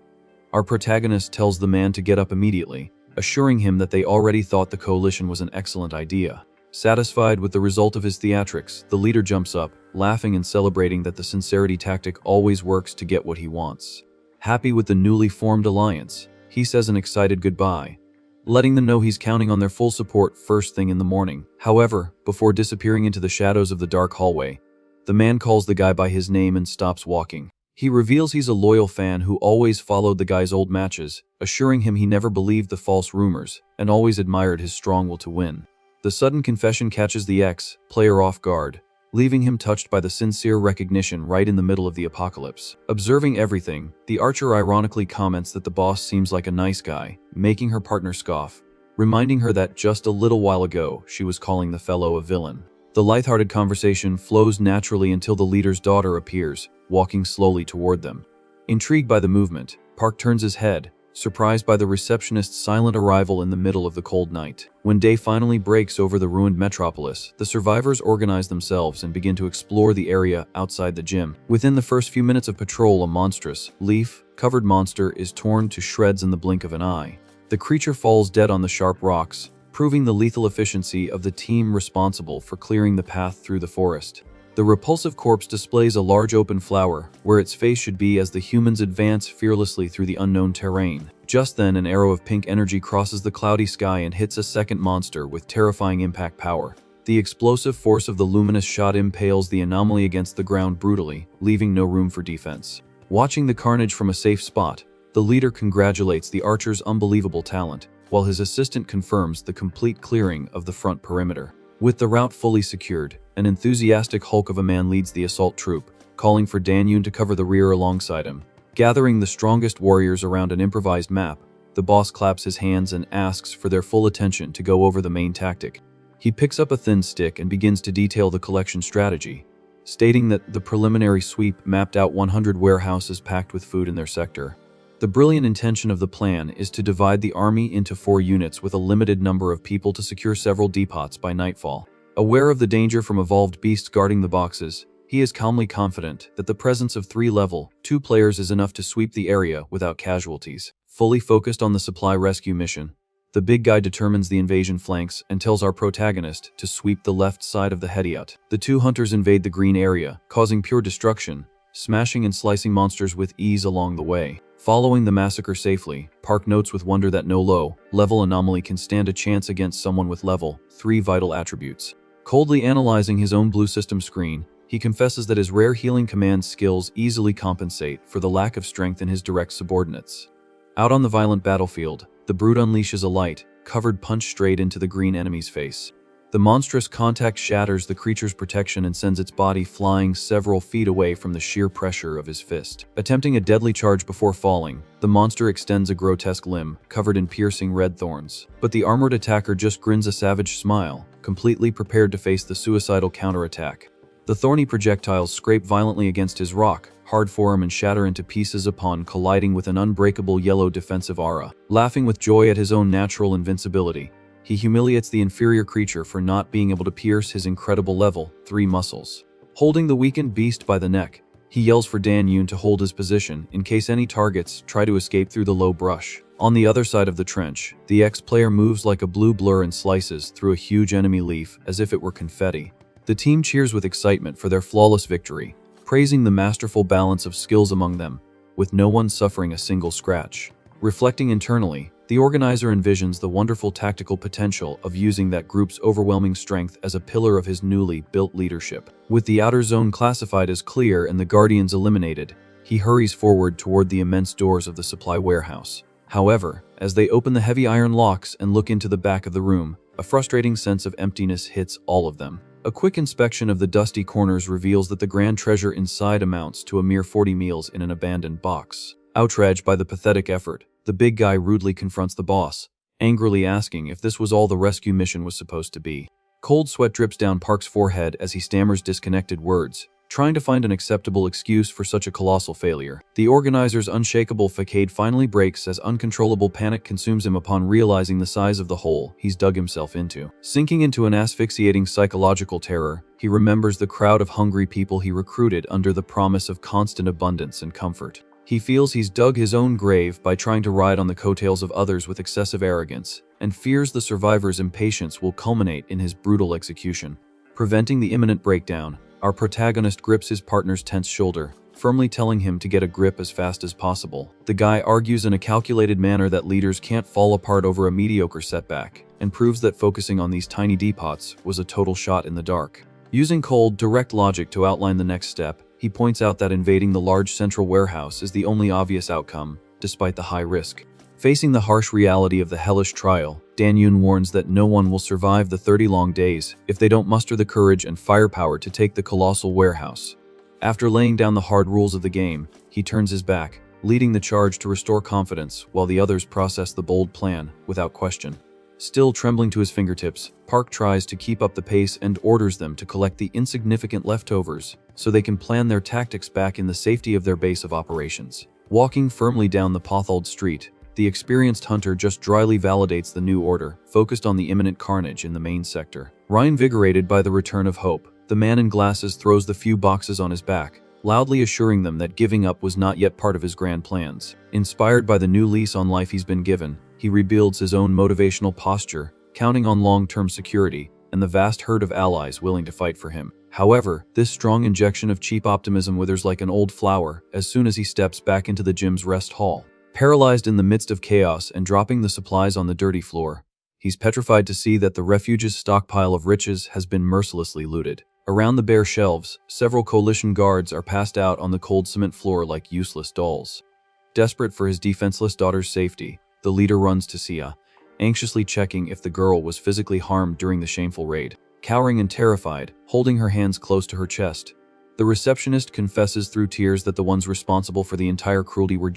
S1: our protagonist tells the man to get up immediately, assuring him that they already thought the coalition was an excellent idea. Satisfied with the result of his theatrics, the leader jumps up, laughing and celebrating that the sincerity tactic always works to get what he wants. Happy with the newly formed alliance, he says an excited goodbye, letting them know he's counting on their full support first thing in the morning. However, before disappearing into the shadows of the dark hallway, the man calls the guy by his name and stops walking. He reveals he's a loyal fan who always followed the guy's old matches, assuring him he never believed the false rumors and always admired his strong will to win. The sudden confession catches the ex-player off guard, leaving him touched by the sincere recognition right in the middle of the apocalypse. Observing everything, the archer ironically comments that the boss seems like a nice guy, making her partner scoff, reminding her that just a little while ago she was calling the fellow a villain. The lighthearted conversation flows naturally until the leader's daughter appears, walking slowly toward them. Intrigued by the movement, Park turns his head, surprised by the receptionist's silent arrival in the middle of the cold night. When day finally breaks over the ruined metropolis, the survivors organize themselves and begin to explore the area outside the gym. Within the first few minutes of patrol, a monstrous, leaf-covered monster is torn to shreds in the blink of an eye. The creature falls dead on the sharp rocks, proving the lethal efficiency of the team responsible for clearing the path through the forest. The repulsive corpse displays a large open flower, where its face should be as the humans advance fearlessly through the unknown terrain. Just then, an arrow of pink energy crosses the cloudy sky and hits a second monster with terrifying impact power. The explosive force of the luminous shot impales the anomaly against the ground brutally, leaving no room for defense. Watching the carnage from a safe spot, the leader congratulates the archer's unbelievable talent, while his assistant confirms the complete clearing of the front perimeter. With the route fully secured, an enthusiastic hulk of a man leads the assault troop, calling for Dan-yoon to cover the rear alongside him. Gathering the strongest warriors around an improvised map, the boss claps his hands and asks for their full attention to go over the main tactic. He picks up a thin stick and begins to detail the collection strategy, stating that the preliminary sweep mapped out 100 warehouses packed with food in their sector. The brilliant intention of the plan is to divide the army into 4 units with a limited number of people to secure several depots by nightfall. Aware of the danger from evolved beasts guarding the boxes, he is calmly confident that the presence of 3 level 2 players is enough to sweep the area without casualties. Fully focused on the supply rescue mission, the big guy determines the invasion flanks and tells our protagonist to sweep the left side of the Hediot. The 2 hunters invade the green area, causing pure destruction, smashing and slicing monsters with ease along the way. Following the massacre safely, Park notes with wonder that no low-level anomaly can stand a chance against someone with level 3 vital attributes. Coldly analyzing his own blue system screen, he confesses that his rare healing command skills easily compensate for the lack of strength in his direct subordinates. Out on the violent battlefield, the brute unleashes a light-covered punch straight into the green enemy's face. The monstrous contact shatters the creature's protection and sends its body flying several feet away from the sheer pressure of his fist. Attempting a deadly charge before falling, the monster extends a grotesque limb, covered in piercing red thorns. But the armored attacker just grins a savage smile, completely prepared to face the suicidal counterattack. The thorny projectiles scrape violently against his rock-hard forearm and shatter into pieces upon colliding with an unbreakable yellow defensive aura. Laughing with joy at his own natural invincibility, he humiliates the inferior creature for not being able to pierce his incredible level 3 muscles. Holding the weakened beast by the neck, he yells for Dan-yoon to hold his position in case any targets try to escape through the low brush. On the other side of the trench, the ex-player moves like a blue blur and slices through a huge enemy leaf as if it were confetti. The team cheers with excitement for their flawless victory, praising the masterful balance of skills among them, with no one suffering a single scratch. Reflecting internally, the organizer envisions the wonderful tactical potential of using that group's overwhelming strength as a pillar of his newly built leadership. With the outer zone classified as clear and the Guardians eliminated, he hurries forward toward the immense doors of the supply warehouse. However, as they open the heavy iron locks and look into the back of the room, a frustrating sense of emptiness hits all of them. A quick inspection of the dusty corners reveals that the grand treasure inside amounts to a mere 40 meals in an abandoned box. Outraged by the pathetic effort, the big guy rudely confronts the boss, angrily asking if this was all the rescue mission was supposed to be. Cold sweat drips down Park's forehead as he stammers disconnected words, trying to find an acceptable excuse for such a colossal failure. The organizer's unshakable facade finally breaks as uncontrollable panic consumes him upon realizing the size of the hole he's dug himself into. Sinking into an asphyxiating psychological terror, he remembers the crowd of hungry people he recruited under the promise of constant abundance and comfort. He feels he's dug his own grave by trying to ride on the coattails of others with excessive arrogance, and fears the survivor's impatience will culminate in his brutal execution. Preventing the imminent breakdown, our protagonist grips his partner's tense shoulder, firmly telling him to get a grip as fast as possible. The guy argues in a calculated manner that leaders can't fall apart over a mediocre setback, and proves that focusing on these tiny depots was a total shot in the dark. Using cold, direct logic to outline the next step, he points out that invading the large central warehouse is the only obvious outcome, despite the high risk. Facing the harsh reality of the hellish trial, Dan-Yoon warns that no one will survive the 30 long days if they don't muster the courage and firepower to take the colossal warehouse. After laying down the hard rules of the game, he turns his back, leading the charge to restore confidence while the others process the bold plan without question. Still trembling to his fingertips, Park tries to keep up the pace and orders them to collect the insignificant leftovers so they can plan their tactics back in the safety of their base of operations. Walking firmly down the potholed street, the experienced hunter just dryly validates the new order, focused on the imminent carnage in the main sector. Reinvigorated by the return of hope, the man in glasses throws the few boxes on his back, loudly assuring them that giving up was not yet part of his grand plans. Inspired by the new lease on life he's been given, he rebuilds his own motivational posture, counting on long-term security and the vast herd of allies willing to fight for him. However, this strong injection of cheap optimism withers like an old flower as soon as he steps back into the gym's rest hall. Paralyzed in the midst of chaos and dropping the supplies on the dirty floor, he's petrified to see that the refuge's stockpile of riches has been mercilessly looted. Around the bare shelves, several coalition guards are passed out on the cold cement floor like useless dolls. Desperate for his defenseless daughter's safety, the leader runs to Sia, anxiously checking if the girl was physically harmed during the shameful raid. Cowering and terrified, holding her hands close to her chest, the receptionist confesses through tears that the ones responsible for the entire cruelty were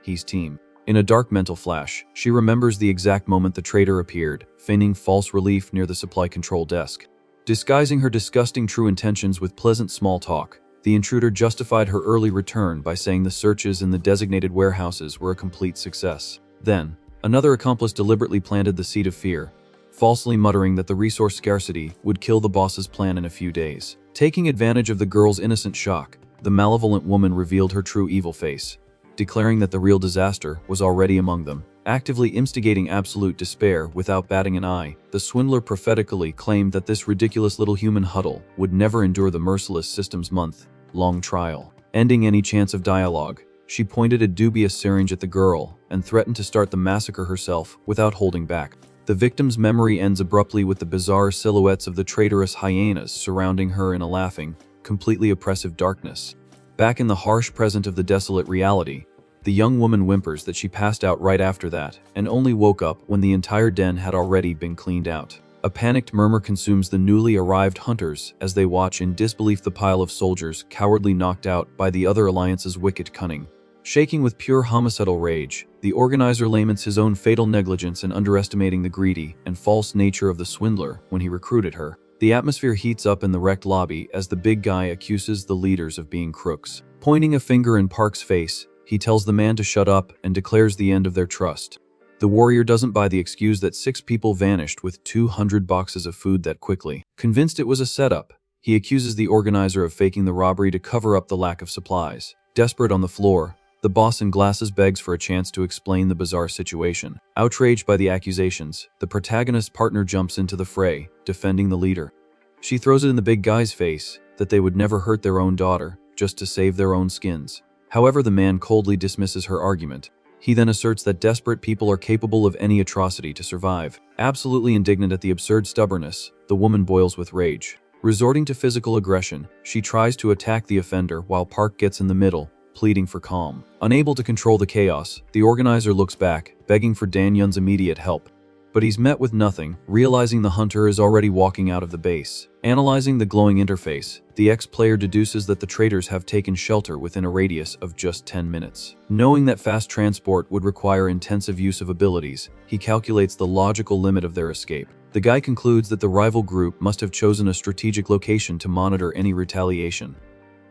S1: He's team. In a dark mental flash, she remembers the exact moment the traitor appeared, feigning false relief near the supply control desk. Disguising her disgusting true intentions with pleasant small talk, the intruder justified her early return by saying the searches in the designated warehouses were a complete success. Then, another accomplice deliberately planted the seed of fear, falsely muttering that the resource scarcity would kill the boss's plan in a few days. Taking advantage of the girl's innocent shock, the malevolent woman revealed her true evil face, declaring that the real disaster was already among them. Actively instigating absolute despair without batting an eye, the swindler prophetically claimed that this ridiculous little human huddle would never endure the merciless system's month-long trial. Ending any chance of dialogue, she pointed a dubious syringe at the girl and threatened to start the massacre herself without holding back. The victim's memory ends abruptly with the bizarre silhouettes of the traitorous hyenas surrounding her in a laughing, completely oppressive darkness. Back in the harsh present of the desolate reality, the young woman whimpers that she passed out right after that and only woke up when the entire den had already been cleaned out. A panicked murmur consumes the newly arrived hunters as they watch in disbelief the pile of soldiers cowardly knocked out by the other alliance's wicked cunning. Shaking with pure homicidal rage, the organizer laments his own fatal negligence in underestimating the greedy and false nature of the swindler when he recruited her. The atmosphere heats up in the wrecked lobby as the big guy accuses the leaders of being crooks. Pointing a finger in Park's face, he tells the man to shut up and declares the end of their trust. The warrior doesn't buy the excuse that 6 people vanished with 200 boxes of food that quickly. Convinced it was a setup, he accuses the organizer of faking the robbery to cover up the lack of supplies. Desperate on the floor, the boss in glasses begs for a chance to explain the bizarre situation. Outraged by the accusations, the protagonist's partner jumps into the fray, defending the leader. She throws it in the big guy's face that they would never hurt their own daughter, just to save their own skins. However, the man coldly dismisses her argument. He then asserts that desperate people are capable of any atrocity to survive. Absolutely indignant at the absurd stubbornness, the woman boils with rage. Resorting to physical aggression, she tries to attack the offender while Park gets in the middle, pleading for calm. Unable to control the chaos, the organizer looks back, begging for Dan Yun's immediate help. But he's met with nothing, realizing the hunter is already walking out of the base. Analyzing the glowing interface, the ex-player deduces that the traitors have taken shelter within a radius of just 10 minutes. Knowing that fast transport would require intensive use of abilities, he calculates the logical limit of their escape. The guy concludes that the rival group must have chosen a strategic location to monitor any retaliation.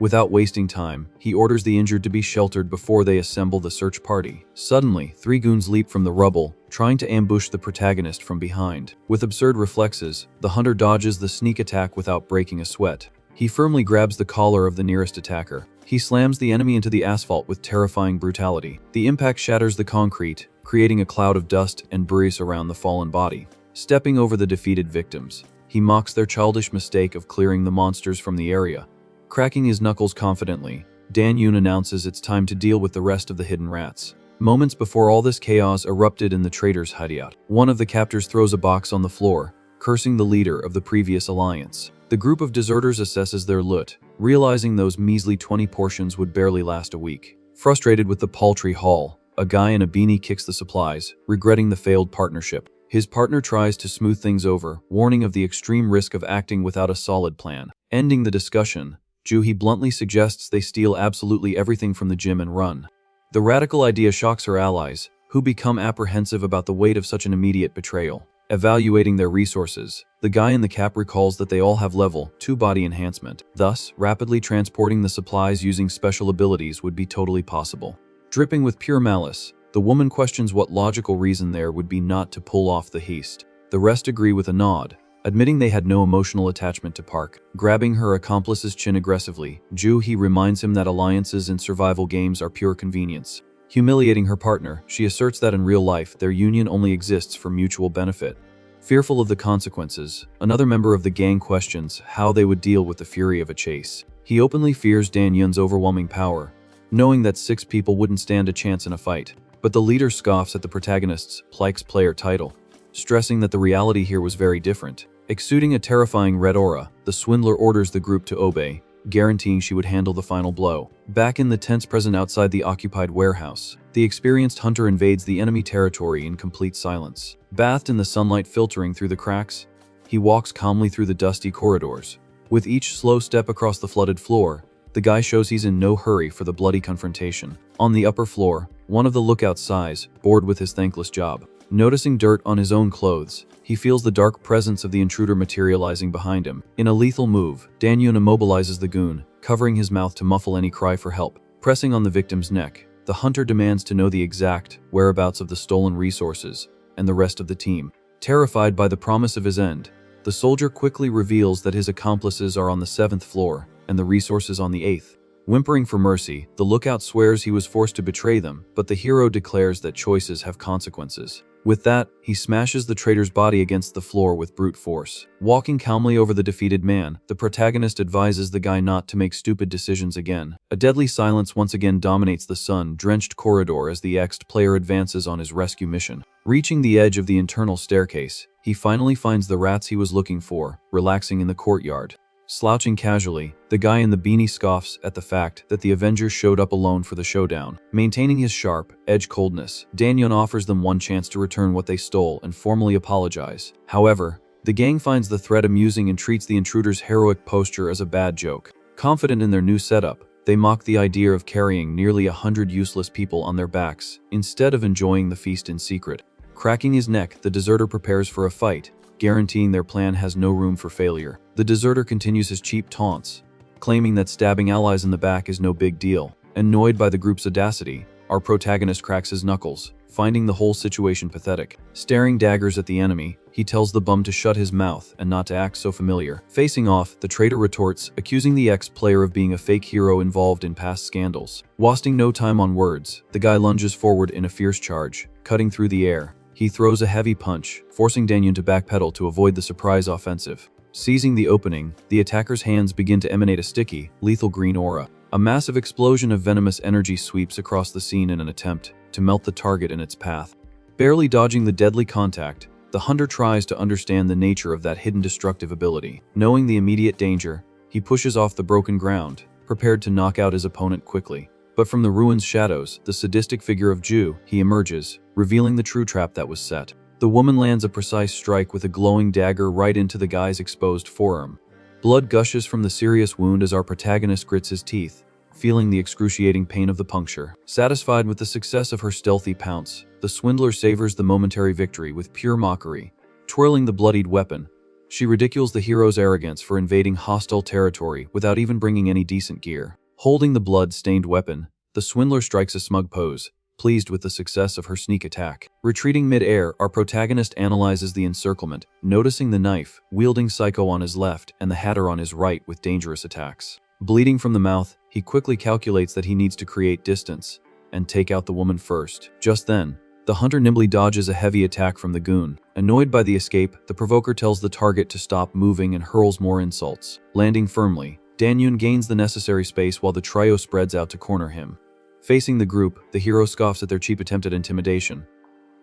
S1: Without wasting time, he orders the injured to be sheltered before they assemble the search party. Suddenly, 3 goons leap from the rubble, trying to ambush the protagonist from behind. With absurd reflexes, the hunter dodges the sneak attack without breaking a sweat. He firmly grabs the collar of the nearest attacker. He slams the enemy into the asphalt with terrifying brutality. The impact shatters the concrete, creating a cloud of dust and debris around the fallen body. Stepping over the defeated victims, he mocks their childish mistake of clearing the monsters from the area. Cracking his knuckles confidently, Dan Yun announces it's time to deal with the rest of the hidden rats. Moments before all this chaos erupted in the traitors' hideout, one of the captors throws a box on the floor, cursing the leader of the previous alliance. The group of deserters assesses their loot, realizing those measly 20 portions would barely last a week. Frustrated with the paltry haul, a guy in a beanie kicks the supplies, regretting the failed partnership. His partner tries to smooth things over, warning of the extreme risk of acting without a solid plan. Ending the discussion, Juhi bluntly suggests they steal absolutely everything from the gym and run. The radical idea shocks her allies, who become apprehensive about the weight of such an immediate betrayal. Evaluating their resources, the guy in the cap recalls that they all have level 2 body enhancement. Thus, rapidly transporting the supplies using special abilities would be totally possible. Dripping with pure malice, the woman questions what logical reason there would be not to pull off the heist. The rest agree with a nod, admitting they had no emotional attachment to Park. Grabbing her accomplice's chin aggressively, Juhi reminds him that alliances in survival games are pure convenience. Humiliating her partner, she asserts that in real life, their union only exists for mutual benefit. Fearful of the consequences, another member of the gang questions how they would deal with the fury of a chase. He openly fears Dan Yun's overwhelming power, knowing that 6 people wouldn't stand a chance in a fight. But the leader scoffs at the protagonist's Plike's player title, stressing that the reality here was very different. Exuding a terrifying red aura, the swindler orders the group to obey, guaranteeing she would handle the final blow. Back in the tents present outside the occupied warehouse, the experienced hunter invades the enemy territory in complete silence. Bathed in the sunlight filtering through the cracks, he walks calmly through the dusty corridors. With each slow step across the flooded floor, the guy shows he's in no hurry for the bloody confrontation. On the upper floor, one of the lookouts sighs, bored with his thankless job. Noticing dirt on his own clothes, he feels the dark presence of the intruder materializing behind him. In a lethal move, Dan Yun immobilizes the goon, covering his mouth to muffle any cry for help. Pressing on the victim's neck, the hunter demands to know the exact whereabouts of the stolen resources and the rest of the team. Terrified by the promise of his end, the soldier quickly reveals that his accomplices are on the 7th floor and the resources on the 8th. Whimpering for mercy, the lookout swears he was forced to betray them, but the hero declares that choices have consequences. With that, he smashes the traitor's body against the floor with brute force. Walking calmly over the defeated man, the protagonist advises the guy not to make stupid decisions again. A deadly silence once again dominates the sun-drenched corridor as the ex-player advances on his rescue mission. Reaching the edge of the internal staircase, he finally finds the rats he was looking for, relaxing in the courtyard. Slouching casually, the guy in the beanie scoffs at the fact that the Avengers showed up alone for the showdown. Maintaining his sharp, edge coldness, Dan Yun offers them one chance to return what they stole and formally apologize. However, the gang finds the threat amusing and treats the intruder's heroic posture as a bad joke. Confident in their new setup, they mock the idea of carrying nearly 100 useless people on their backs, instead of enjoying the feast in secret. Cracking his neck, the deserter prepares for a fight, guaranteeing their plan has no room for failure. The deserter continues his cheap taunts, claiming that stabbing allies in the back is no big deal. Annoyed by the group's audacity, our protagonist cracks his knuckles, finding the whole situation pathetic. Staring daggers at the enemy, he tells the bum to shut his mouth and not to act so familiar. Facing off, the traitor retorts, accusing the ex-player of being a fake hero involved in past scandals. Wasting no time on words, the guy lunges forward in a fierce charge, cutting through the air. He throws a heavy punch, forcing Dan Yun to backpedal to avoid the surprise offensive. Seizing the opening, the attacker's hands begin to emanate a sticky, lethal green aura. A massive explosion of venomous energy sweeps across the scene in an attempt to melt the target in its path. Barely dodging the deadly contact, the hunter tries to understand the nature of that hidden destructive ability. Knowing the immediate danger, he pushes off the broken ground, prepared to knock out his opponent quickly. But from the ruin's shadows, the sadistic figure of Ju, he emerges, revealing the true trap that was set. The woman lands a precise strike with a glowing dagger right into the guy's exposed forearm. Blood gushes from the serious wound as our protagonist grits his teeth, feeling the excruciating pain of the puncture. Satisfied with the success of her stealthy pounce, the swindler savors the momentary victory with pure mockery. Twirling the bloodied weapon, she ridicules the hero's arrogance for invading hostile territory without even bringing any decent gear. Holding the blood-stained weapon, the swindler strikes a smug pose, pleased with the success of her sneak attack. Retreating mid-air, our protagonist analyzes the encirclement, noticing the knife-wielding psycho on his left and the hatter on his right with dangerous attacks. Bleeding from the mouth, he quickly calculates that he needs to create distance and take out the woman first. Just then, the hunter nimbly dodges a heavy attack from the goon. Annoyed by the escape, the provoker tells the target to stop moving and hurls more insults. Landing firmly, Dan-yoon gains the necessary space while the trio spreads out to corner him. Facing the group, the hero scoffs at their cheap attempt at intimidation,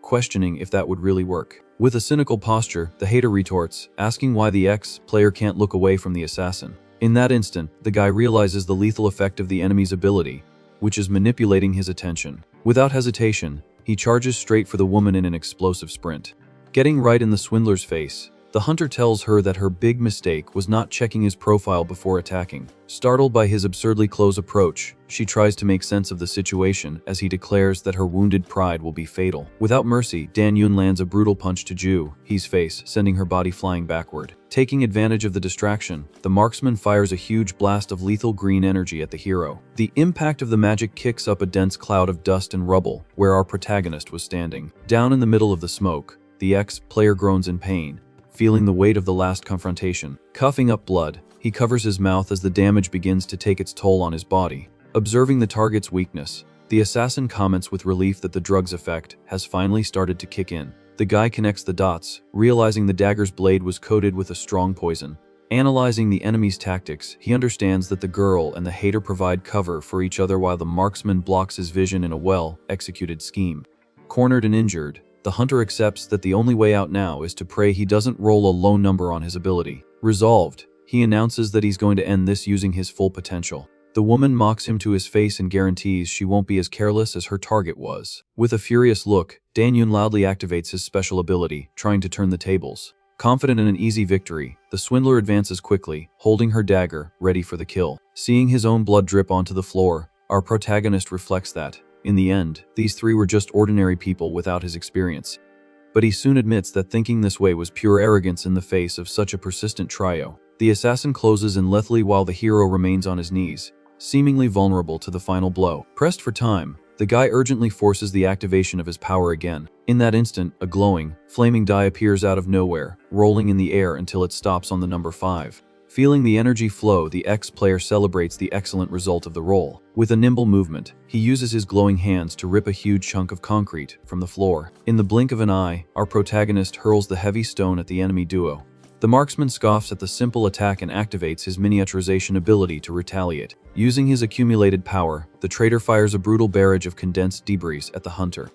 S1: questioning if that would really work. With a cynical posture, the hater retorts, asking why the ex-player can't look away from the assassin. In that instant, the guy realizes the lethal effect of the enemy's ability, which is manipulating his attention. Without hesitation, he charges straight for the woman in an explosive sprint. Getting right in the swindler's face, the hunter tells her that her big mistake was not checking his profile before attacking. Startled by his absurdly close approach, she tries to make sense of the situation as he declares that her wounded pride will be fatal. Without mercy, Dan-yoon lands a brutal punch to Ju-hee's face, sending her body flying backward. Taking advantage of the distraction, the marksman fires a huge blast of lethal green energy at the hero. The impact of the magic kicks up a dense cloud of dust and rubble where our protagonist was standing. Down in the middle of the smoke, the ex-player groans in pain, feeling the weight of the last confrontation. Coughing up blood, he covers his mouth as the damage begins to take its toll on his body. Observing the target's weakness, the assassin comments with relief that the drug's effect has finally started to kick in. The guy connects the dots, realizing the dagger's blade was coated with a strong poison. Analyzing the enemy's tactics, he understands that the girl and the hater provide cover for each other while the marksman blocks his vision in a well-executed scheme. Cornered and injured, the hunter accepts that the only way out now is to pray he doesn't roll a low number on his ability. Resolved, he announces that he's going to end this using his full potential. The woman mocks him to his face and guarantees she won't be as careless as her target was. With a furious look, Dan-yoon loudly activates his special ability, trying to turn the tables. Confident in an easy victory, the swindler advances quickly, holding her dagger, ready for the kill. Seeing his own blood drip onto the floor, our protagonist reflects that, in the end, these three were just ordinary people without his experience. But he soon admits that thinking this way was pure arrogance in the face of such a persistent trio. The assassin closes in lethally while the hero remains on his knees, seemingly vulnerable to the final blow. Pressed for time, the guy urgently forces the activation of his power again. In that instant, a glowing, flaming die appears out of nowhere, rolling in the air until it stops on the number 5. Feeling the energy flow, the ex-player celebrates the excellent result of the roll. With a nimble movement, he uses his glowing hands to rip a huge chunk of concrete from the floor. In the blink of an eye, our protagonist hurls the heavy stone at the enemy duo. The marksman scoffs at the simple attack and activates his miniaturization ability to retaliate. Using his accumulated power, the traitor fires a brutal barrage of condensed debris at the hunter.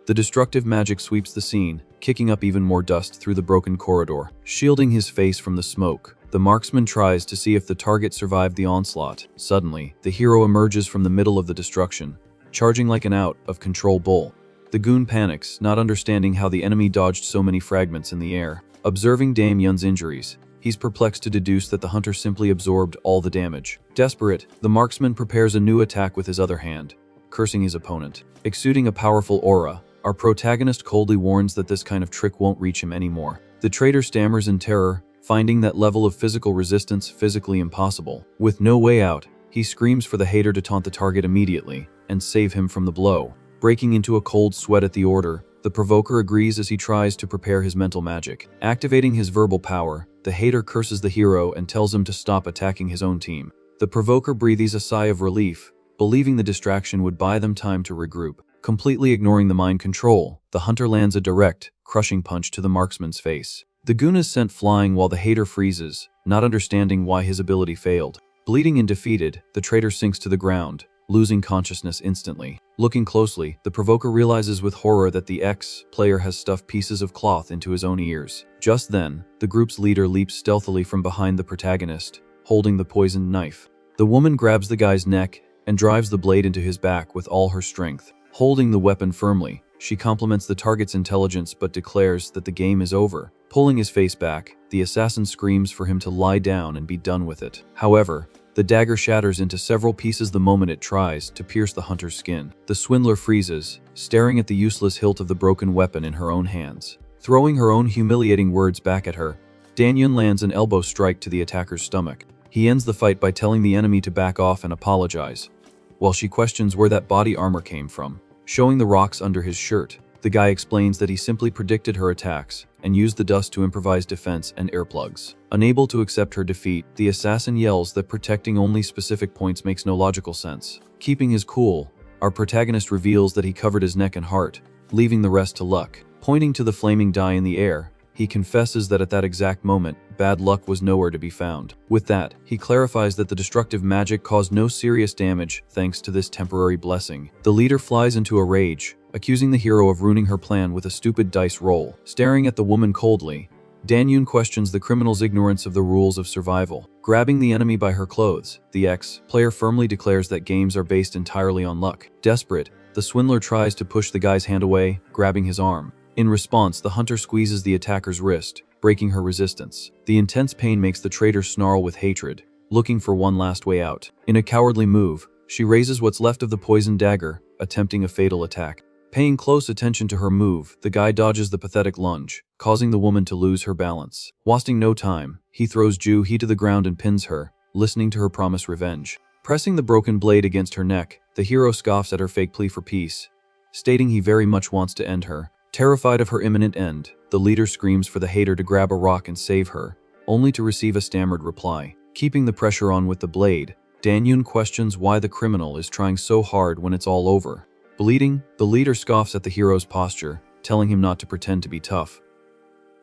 S1: The destructive magic sweeps the scene, kicking up even more dust through the broken corridor. Shielding his face from the smoke, the marksman tries to see if the target survived the onslaught. Suddenly, the hero emerges from the middle of the destruction, charging like an out-of-control bull. The goon panics, not understanding how the enemy dodged so many fragments in the air. Observing Dame Yun's injuries, he's perplexed to deduce that the hunter simply absorbed all the damage. Desperate, the marksman prepares a new attack with his other hand, cursing his opponent. Exuding a powerful aura, our protagonist coldly warns that this kind of trick won't reach him anymore. The traitor stammers in terror, finding that level of physical resistance physically impossible. With no way out, he screams for the hater to taunt the target immediately and save him from the blow. Breaking into a cold sweat at the order, the provoker agrees as he tries to prepare his mental magic. Activating his verbal power, the hater curses the hero and tells him to stop attacking his own team. The provoker breathes a sigh of relief, believing the distraction would buy them time to regroup. Completely ignoring the mind control, the hunter lands a direct, crushing punch to the marksman's face. The goon is sent flying while the hater freezes, not understanding why his ability failed. Bleeding and defeated, the traitor sinks to the ground, losing consciousness instantly. Looking closely, the provoker realizes with horror that the ex-player has stuffed pieces of cloth into his own ears. Just then, the group's leader leaps stealthily from behind the protagonist, holding the poisoned knife. The woman grabs the guy's neck and drives the blade into his back with all her strength. Holding the weapon firmly, she compliments the target's intelligence but declares that the game is over. Pulling his face back, the assassin screams for him to lie down and be done with it. However, the dagger shatters into several pieces the moment it tries to pierce the hunter's skin. The swindler freezes, staring at the useless hilt of the broken weapon in her own hands. Throwing her own humiliating words back at her, Dan-yun lands an elbow strike to the attacker's stomach. He ends the fight by telling the enemy to back off and apologize, while she questions where that body armor came from. Showing the rocks under his shirt, the guy explains that he simply predicted her attacks and used the dust to improvise defense and earplugs. Unable to accept her defeat, the assassin yells that protecting only specific points makes no logical sense. Keeping his cool, our protagonist reveals that he covered his neck and heart, leaving the rest to luck. Pointing to the flaming die in the air, he confesses that at that exact moment, bad luck was nowhere to be found. With that, he clarifies that the destructive magic caused no serious damage thanks to this temporary blessing. The leader flies into a rage, accusing the hero of ruining her plan with a stupid dice roll. Staring at the woman coldly, Dan-yun questions the criminal's ignorance of the rules of survival. Grabbing the enemy by her clothes, the ex-player firmly declares that games are based entirely on luck. Desperate, the swindler tries to push the guy's hand away, grabbing his arm. In response, the hunter squeezes the attacker's wrist, breaking her resistance. The intense pain makes the traitor snarl with hatred, looking for one last way out. In a cowardly move, she raises what's left of the poisoned dagger, attempting a fatal attack. Paying close attention to her move, the guy dodges the pathetic lunge, causing the woman to lose her balance. Wasting no time, he throws Ju-hee to the ground and pins her, listening to her promise revenge. Pressing the broken blade against her neck, the hero scoffs at her fake plea for peace, stating he very much wants to end her. Terrified of her imminent end, the leader screams for the hater to grab a rock and save her, only to receive a stammered reply. Keeping the pressure on with the blade, Dan-yun questions why the criminal is trying so hard when it's all over. Bleeding, the leader scoffs at the hero's posture, telling him not to pretend to be tough,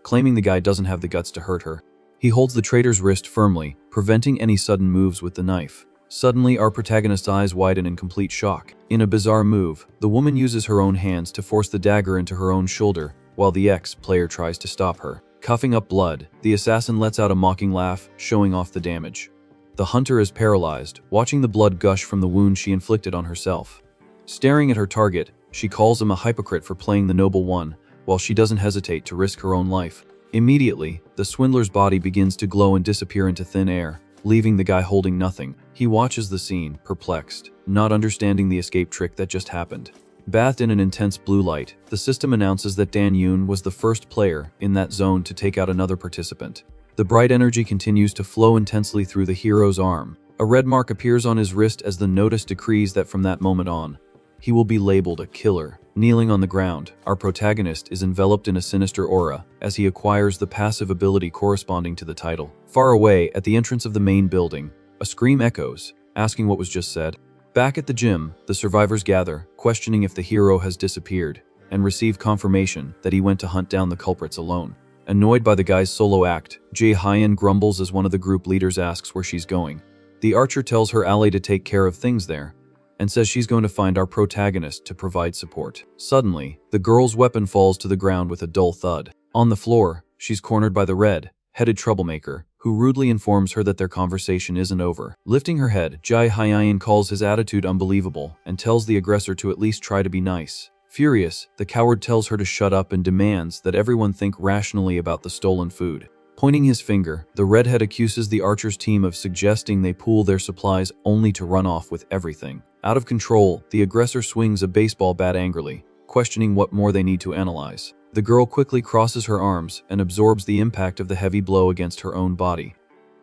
S1: claiming the guy doesn't have the guts to hurt her. He holds the traitor's wrist firmly, preventing any sudden moves with the knife. Suddenly, our protagonist's eyes widen in complete shock. In a bizarre move, the woman uses her own hands to force the dagger into her own shoulder, while the ex-player tries to stop her. Coughing up blood, the assassin lets out a mocking laugh, showing off the damage. The hunter is paralyzed, watching the blood gush from the wound she inflicted on herself. Staring at her target, she calls him a hypocrite for playing the noble one, while she doesn't hesitate to risk her own life. Immediately, the swindler's body begins to glow and disappear into thin air, leaving the guy holding nothing. He watches the scene, perplexed, not understanding the escape trick that just happened. Bathed in an intense blue light, the system announces that Dan-yun was the first player in that zone to take out another participant. The bright energy continues to flow intensely through the hero's arm. A red mark appears on his wrist as the notice decrees that from that moment on, he will be labeled a killer. Kneeling on the ground, our protagonist is enveloped in a sinister aura as he acquires the passive ability corresponding to the title. Far away, at the entrance of the main building, a scream echoes, asking what was just said. Back at the gym, the survivors gather, questioning if the hero has disappeared, and receive confirmation that he went to hunt down the culprits alone. Annoyed by the guy's solo act, Jae-hyun grumbles as one of the group leaders asks where she's going. The archer tells her ally to take care of things there, and says she's going to find our protagonist to provide support. Suddenly, the girl's weapon falls to the ground with a dull thud. On the floor, she's cornered by the red-headed troublemaker, who rudely informs her that their conversation isn't over. Lifting her head, Jae-hyun calls his attitude unbelievable and tells the aggressor to at least try to be nice. Furious, the coward tells her to shut up and demands that everyone think rationally about the stolen food. Pointing his finger, the redhead accuses the archer's team of suggesting they pool their supplies only to run off with everything. Out of control, the aggressor swings a baseball bat angrily, questioning what more they need to analyze. The girl quickly crosses her arms and absorbs the impact of the heavy blow against her own body.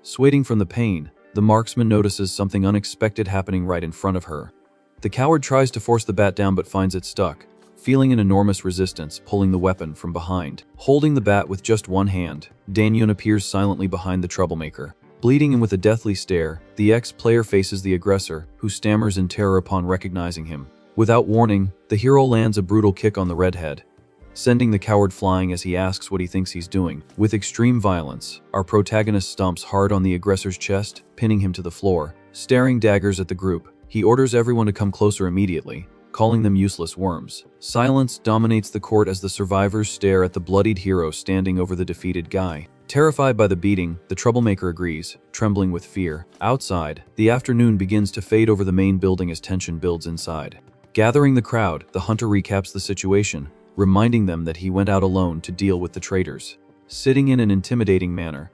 S1: Sweating from the pain, the marksman notices something unexpected happening right in front of her. The coward tries to force the bat down but finds it stuck, feeling an enormous resistance pulling the weapon from behind. Holding the bat with just one hand, Dan-yun appears silently behind the troublemaker. Bleeding and with a deathly stare, the ex-player faces the aggressor, who stammers in terror upon recognizing him. Without warning, the hero lands a brutal kick on the redhead, sending the coward flying as he asks what he thinks he's doing. With extreme violence, our protagonist stomps hard on the aggressor's chest, pinning him to the floor. Staring daggers at the group, he orders everyone to come closer immediately, calling them useless worms. Silence dominates the court as the survivors stare at the bloodied hero standing over the defeated guy. Terrified by the beating, the troublemaker agrees, trembling with fear. Outside, the afternoon begins to fade over the main building as tension builds inside. Gathering the crowd, the hunter recaps the situation, reminding them that he went out alone to deal with the traitors. Sitting in an intimidating manner,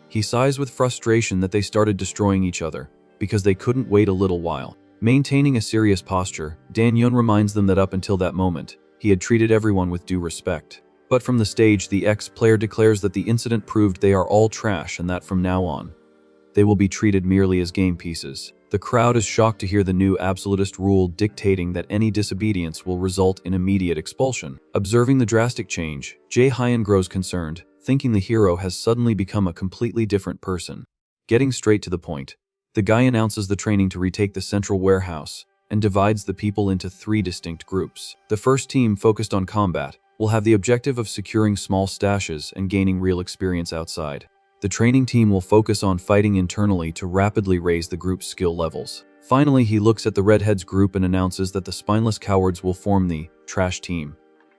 S1: he sighs with frustration that they started destroying each other because they couldn't wait a little while. Maintaining a serious posture, Dan Yun reminds them that up until that moment, he had treated everyone with due respect. But from the stage, the ex-player declares that the incident proved they are all trash and that from now on, they will be treated merely as game pieces. The crowd is shocked to hear the new absolutist rule dictating that any disobedience will result in immediate expulsion. Observing the drastic change, Jae-hyun grows concerned, thinking the hero has suddenly become a completely different person. Getting straight to the point, the guy announces the training to retake the central warehouse and divides the people into 3 distinct groups. The first team, focused on combat, will have the objective of securing small stashes and gaining real experience outside. The training team will focus on fighting internally to rapidly raise the group's skill levels. Finally, he looks at the redheads group and announces that the spineless cowards will form the trash team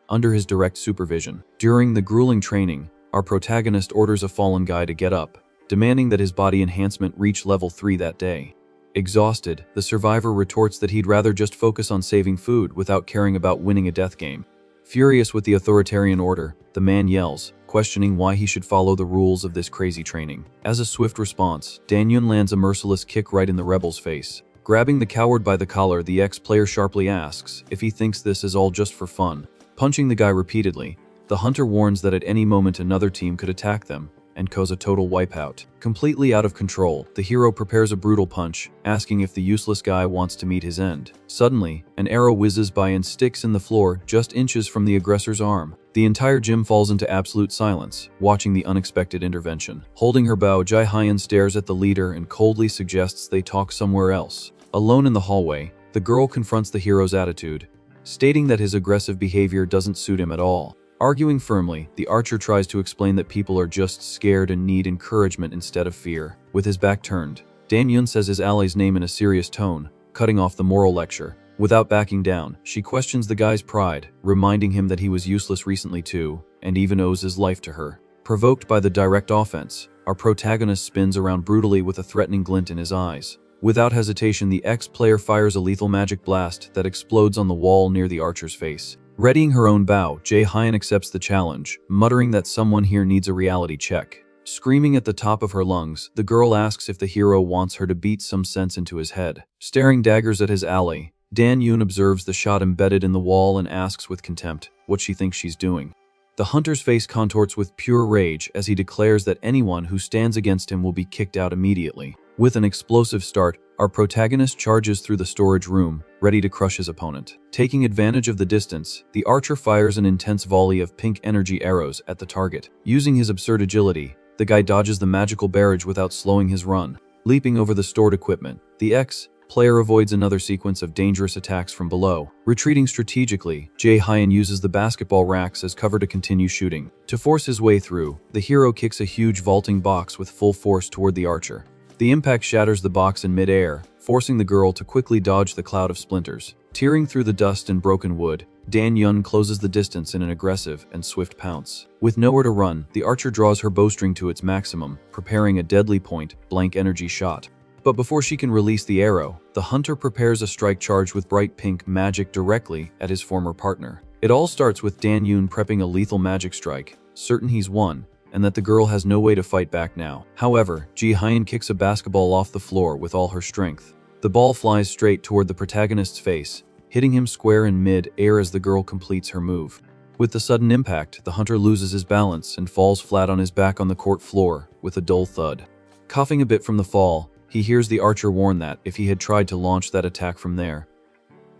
S1: under his direct supervision. During the grueling training, our protagonist orders a fallen guy to get up, demanding that his body enhancement reach level 3 that day. Exhausted, the survivor retorts that he'd rather just focus on saving food without caring about winning a death game. Furious with the authoritarian order, the man yells, questioning why he should follow the rules of this crazy training. As a swift response, Dan Yun lands a merciless kick right in the rebel's face. Grabbing the coward by the collar, the ex-player sharply asks if he thinks this is all just for fun. Punching the guy repeatedly, the hunter warns that at any moment another team could attack them and cause a total wipeout. Completely out of control, the hero prepares a brutal punch, asking if the useless guy wants to meet his end. Suddenly, an arrow whizzes by and sticks in the floor just inches from the aggressor's arm. The entire gym falls into absolute silence, watching the unexpected intervention. Holding her bow, Jae-hyun stares at the leader and coldly suggests they talk somewhere else. Alone in the hallway, the girl confronts the hero's attitude, stating that his aggressive behavior doesn't suit him at all. Arguing firmly, the archer tries to explain that people are just scared and need encouragement instead of fear. With his back turned, Dan Yun says his ally's name in a serious tone, cutting off the moral lecture. Without backing down, she questions the guy's pride, reminding him that he was useless recently too, and even owes his life to her. Provoked by the direct offense, our protagonist spins around brutally with a threatening glint in his eyes. Without hesitation, the ex-player fires a lethal magic blast that explodes on the wall near the archer's face. Readying her own bow, Jae-hyun accepts the challenge, muttering that someone here needs a reality check. Screaming at the top of her lungs, the girl asks if the hero wants her to beat some sense into his head. Staring daggers at his ally, Dan Yun observes the shot embedded in the wall and asks with contempt what she thinks she's doing. The hunter's face contorts with pure rage as he declares that anyone who stands against him will be kicked out immediately. With an explosive start, our protagonist charges through the storage room, ready to crush his opponent. Taking advantage of the distance, the archer fires an intense volley of pink energy arrows at the target. Using his absurd agility, the guy dodges the magical barrage without slowing his run. Leaping over the stored equipment, the ex-player avoids another sequence of dangerous attacks from below. Retreating strategically, Jae-hyun uses the basketball racks as cover to continue shooting. To force his way through, the hero kicks a huge vaulting box with full force toward the archer. The impact shatters the box in mid-air, forcing the girl to quickly dodge the cloud of splinters. Tearing through the dust and broken wood, Dan Yun closes the distance in an aggressive and swift pounce. With nowhere to run, the archer draws her bowstring to its maximum, preparing a deadly point-blank energy shot. But before she can release the arrow, the hunter prepares a strike charged with bright pink magic directly at his former partner. It all starts with Dan Yun prepping a lethal magic strike, certain he's won, and that the girl has no way to fight back now. However, Jae-hyun kicks a basketball off the floor with all her strength. The ball flies straight toward the protagonist's face, hitting him square in mid-air as the girl completes her move. With the sudden impact, the hunter loses his balance and falls flat on his back on the court floor with a dull thud. Coughing a bit from the fall, he hears the archer warn that if he had tried to launch that attack from there,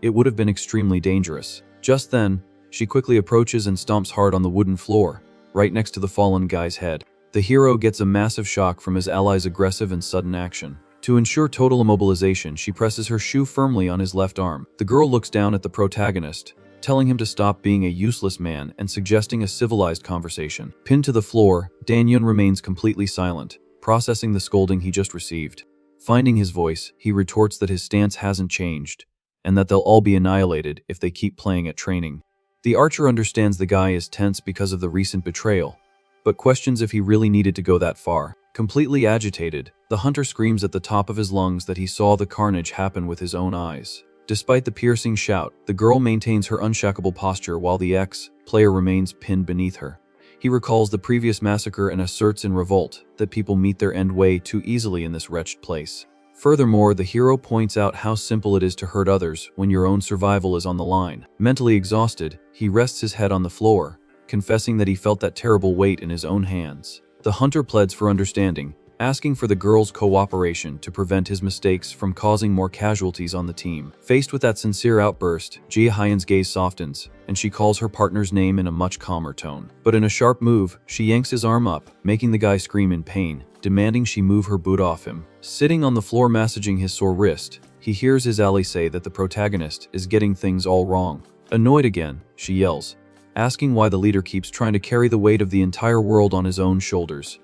S1: it would have been extremely dangerous. Just then, she quickly approaches and stomps hard on the wooden floor, right next to the fallen guy's head. The hero gets a massive shock from his ally's aggressive and sudden action. To ensure total immobilization, she presses her shoe firmly on his left arm. The girl looks down at the protagonist, telling him to stop being a useless man and suggesting a civilized conversation. Pinned to the floor, Dan Yun remains completely silent, processing the scolding he just received. Finding his voice, he retorts that his stance hasn't changed, and that they'll all be annihilated if they keep playing at training. The archer understands the guy is tense because of the recent betrayal, but questions if he really needed to go that far. Completely agitated, the hunter screams at the top of his lungs that he saw the carnage happen with his own eyes. Despite the piercing shout, the girl maintains her unshackable posture while the ex-player remains pinned beneath her. He recalls the previous massacre and asserts in revolt that people meet their end way too easily in this wretched place. Furthermore, the hero points out how simple it is to hurt others when your own survival is on the line. Mentally exhausted, he rests his head on the floor, confessing that he felt that terrible weight in his own hands. The hunter pleads for understanding, asking for the girl's cooperation to prevent his mistakes from causing more casualties on the team. Faced with that sincere outburst, Ji-hyen's gaze softens, and she calls her partner's name in a much calmer tone. But in a sharp move, she yanks his arm up, making the guy scream in pain, demanding she move her boot off him. Sitting on the floor massaging his sore wrist, he hears his ally say that the protagonist is getting things all wrong. Annoyed again, she yells, asking why the leader keeps trying to carry the weight of the entire world on his own shoulders.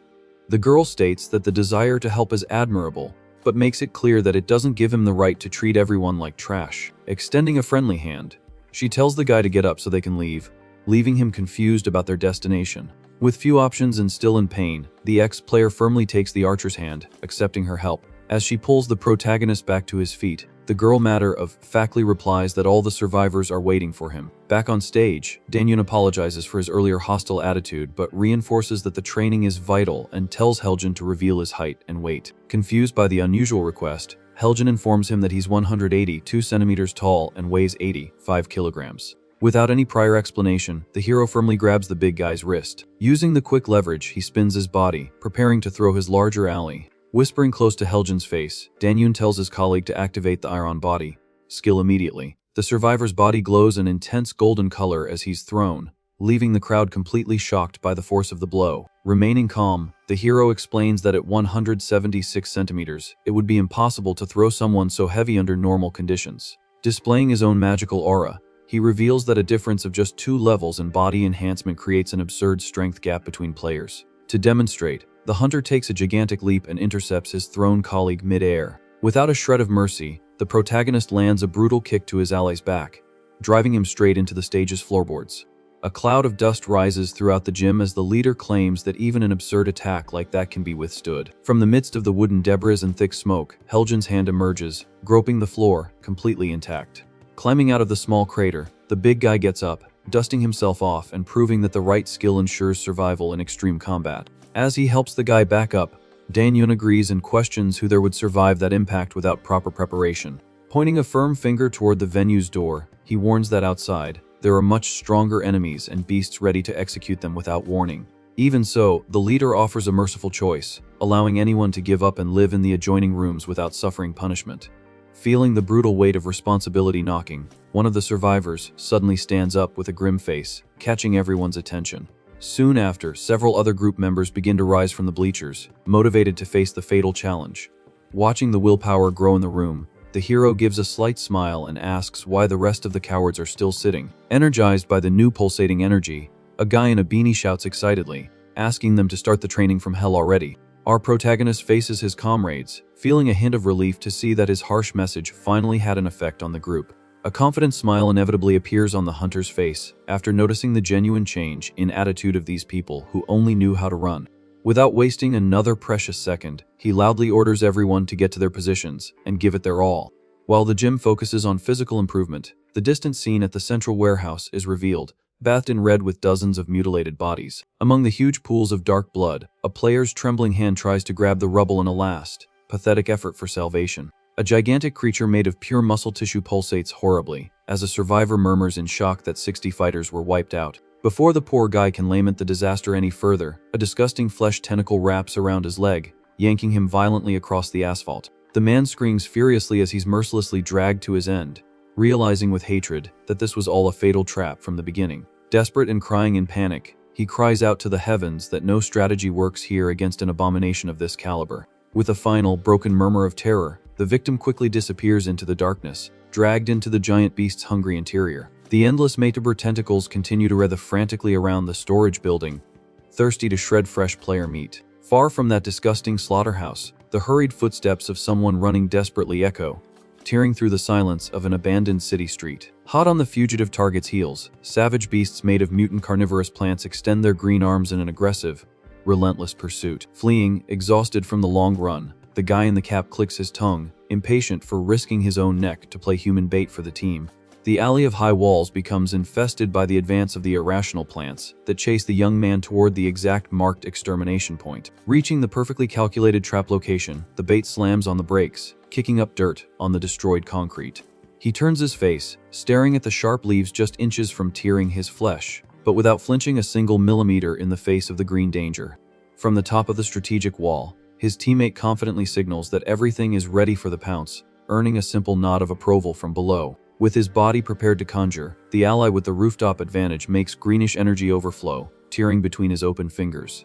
S1: The girl states that the desire to help is admirable, but makes it clear that it doesn't give him the right to treat everyone like trash. Extending a friendly hand, she tells the guy to get up so they can leave, leaving him confused about their destination. With few options and still in pain, the ex-player firmly takes the archer's hand, accepting her help. As she pulls the protagonist back to his feet, the girl matter-of-factly replies that all the survivors are waiting for him. Back on stage, Danyun apologizes for his earlier hostile attitude but reinforces that the training is vital and tells Helgen to reveal his height and weight. Confused by the unusual request, Helgen informs him that he's 182 centimeters tall and weighs 85 kilograms. Without any prior explanation, the hero firmly grabs the big guy's wrist. Using the quick leverage, he spins his body, preparing to throw his larger ally. Whispering close to Helgen's face, Danyun tells his colleague to activate the iron body skill immediately. The survivor's body glows an intense golden color as he's thrown, leaving the crowd completely shocked by the force of the blow. Remaining calm, the hero explains that at 176 centimeters, it would be impossible to throw someone so heavy under normal conditions. Displaying his own magical aura, he reveals that a difference of just 2 levels in body enhancement creates an absurd strength gap between players. To demonstrate, the hunter takes a gigantic leap and intercepts his thrown colleague mid-air. Without a shred of mercy, the protagonist lands a brutal kick to his ally's back, driving him straight into the stage's floorboards. A cloud of dust rises throughout the gym as the leader claims that even an absurd attack like that can be withstood. From the midst of the wooden debris and thick smoke, Helgen's hand emerges, groping the floor, completely intact. Climbing out of the small crater, the big guy gets up, dusting himself off and proving that the right skill ensures survival in extreme combat. As he helps the guy back up, Danyun agrees and questions who there would survive that impact without proper preparation. Pointing a firm finger toward the venue's door, he warns that outside, there are much stronger enemies and beasts ready to execute them without warning. Even so, the leader offers a merciful choice, allowing anyone to give up and live in the adjoining rooms without suffering punishment. Feeling the brutal weight of responsibility knocking, one of the survivors suddenly stands up with a grim face, catching everyone's attention. Soon after, several other group members begin to rise from the bleachers, motivated to face the fatal challenge. Watching the willpower grow in the room, the hero gives a slight smile and asks why the rest of the cowards are still sitting. Energized by the new pulsating energy, a guy in a beanie shouts excitedly, asking them to start the training from hell already. Our protagonist faces his comrades, feeling a hint of relief to see that his harsh message finally had an effect on the group. A confident smile inevitably appears on the hunter's face after noticing the genuine change in attitude of these people who only knew how to run. Without wasting another precious second, he loudly orders everyone to get to their positions and give it their all. While the gym focuses on physical improvement, the distant scene at the central warehouse is revealed, bathed in red with dozens of mutilated bodies. Among the huge pools of dark blood, a player's trembling hand tries to grab the rubble in a last, pathetic effort for salvation. A gigantic creature made of pure muscle tissue pulsates horribly, as a survivor murmurs in shock that 60 fighters were wiped out. Before the poor guy can lament the disaster any further, a disgusting flesh tentacle wraps around his leg, yanking him violently across the asphalt. The man screams furiously as he's mercilessly dragged to his end, realizing with hatred that this was all a fatal trap from the beginning. Desperate and crying in panic, he cries out to the heavens that no strategy works here against an abomination of this caliber. With a final, broken murmur of terror, the victim quickly disappears into the darkness, dragged into the giant beast's hungry interior. The endless Metaber tentacles continue to writhe frantically around the storage building, thirsty to shred fresh player meat. Far from that disgusting slaughterhouse, the hurried footsteps of someone running desperately echo, tearing through the silence of an abandoned city street. Hot on the fugitive target's heels, savage beasts made of mutant carnivorous plants extend their green arms in an aggressive, relentless pursuit. Fleeing, exhausted from the long run, the guy in the cap clicks his tongue, impatient for risking his own neck to play human bait for the team. The alley of high walls becomes infested by the advance of the irrational plants that chase the young man toward the exact marked extermination point. Reaching the perfectly calculated trap location, the bait slams on the brakes, kicking up dirt on the destroyed concrete. He turns his face, staring at the sharp leaves just inches from tearing his flesh, but without flinching a single millimeter in the face of the green danger. From the top of the strategic wall, his teammate confidently signals that everything is ready for the pounce, earning a simple nod of approval from below. With his body prepared to conjure, the ally with the rooftop advantage makes greenish energy overflow, tearing between his open fingers.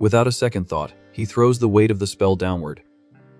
S1: Without a second thought, he throws the weight of the spell downward,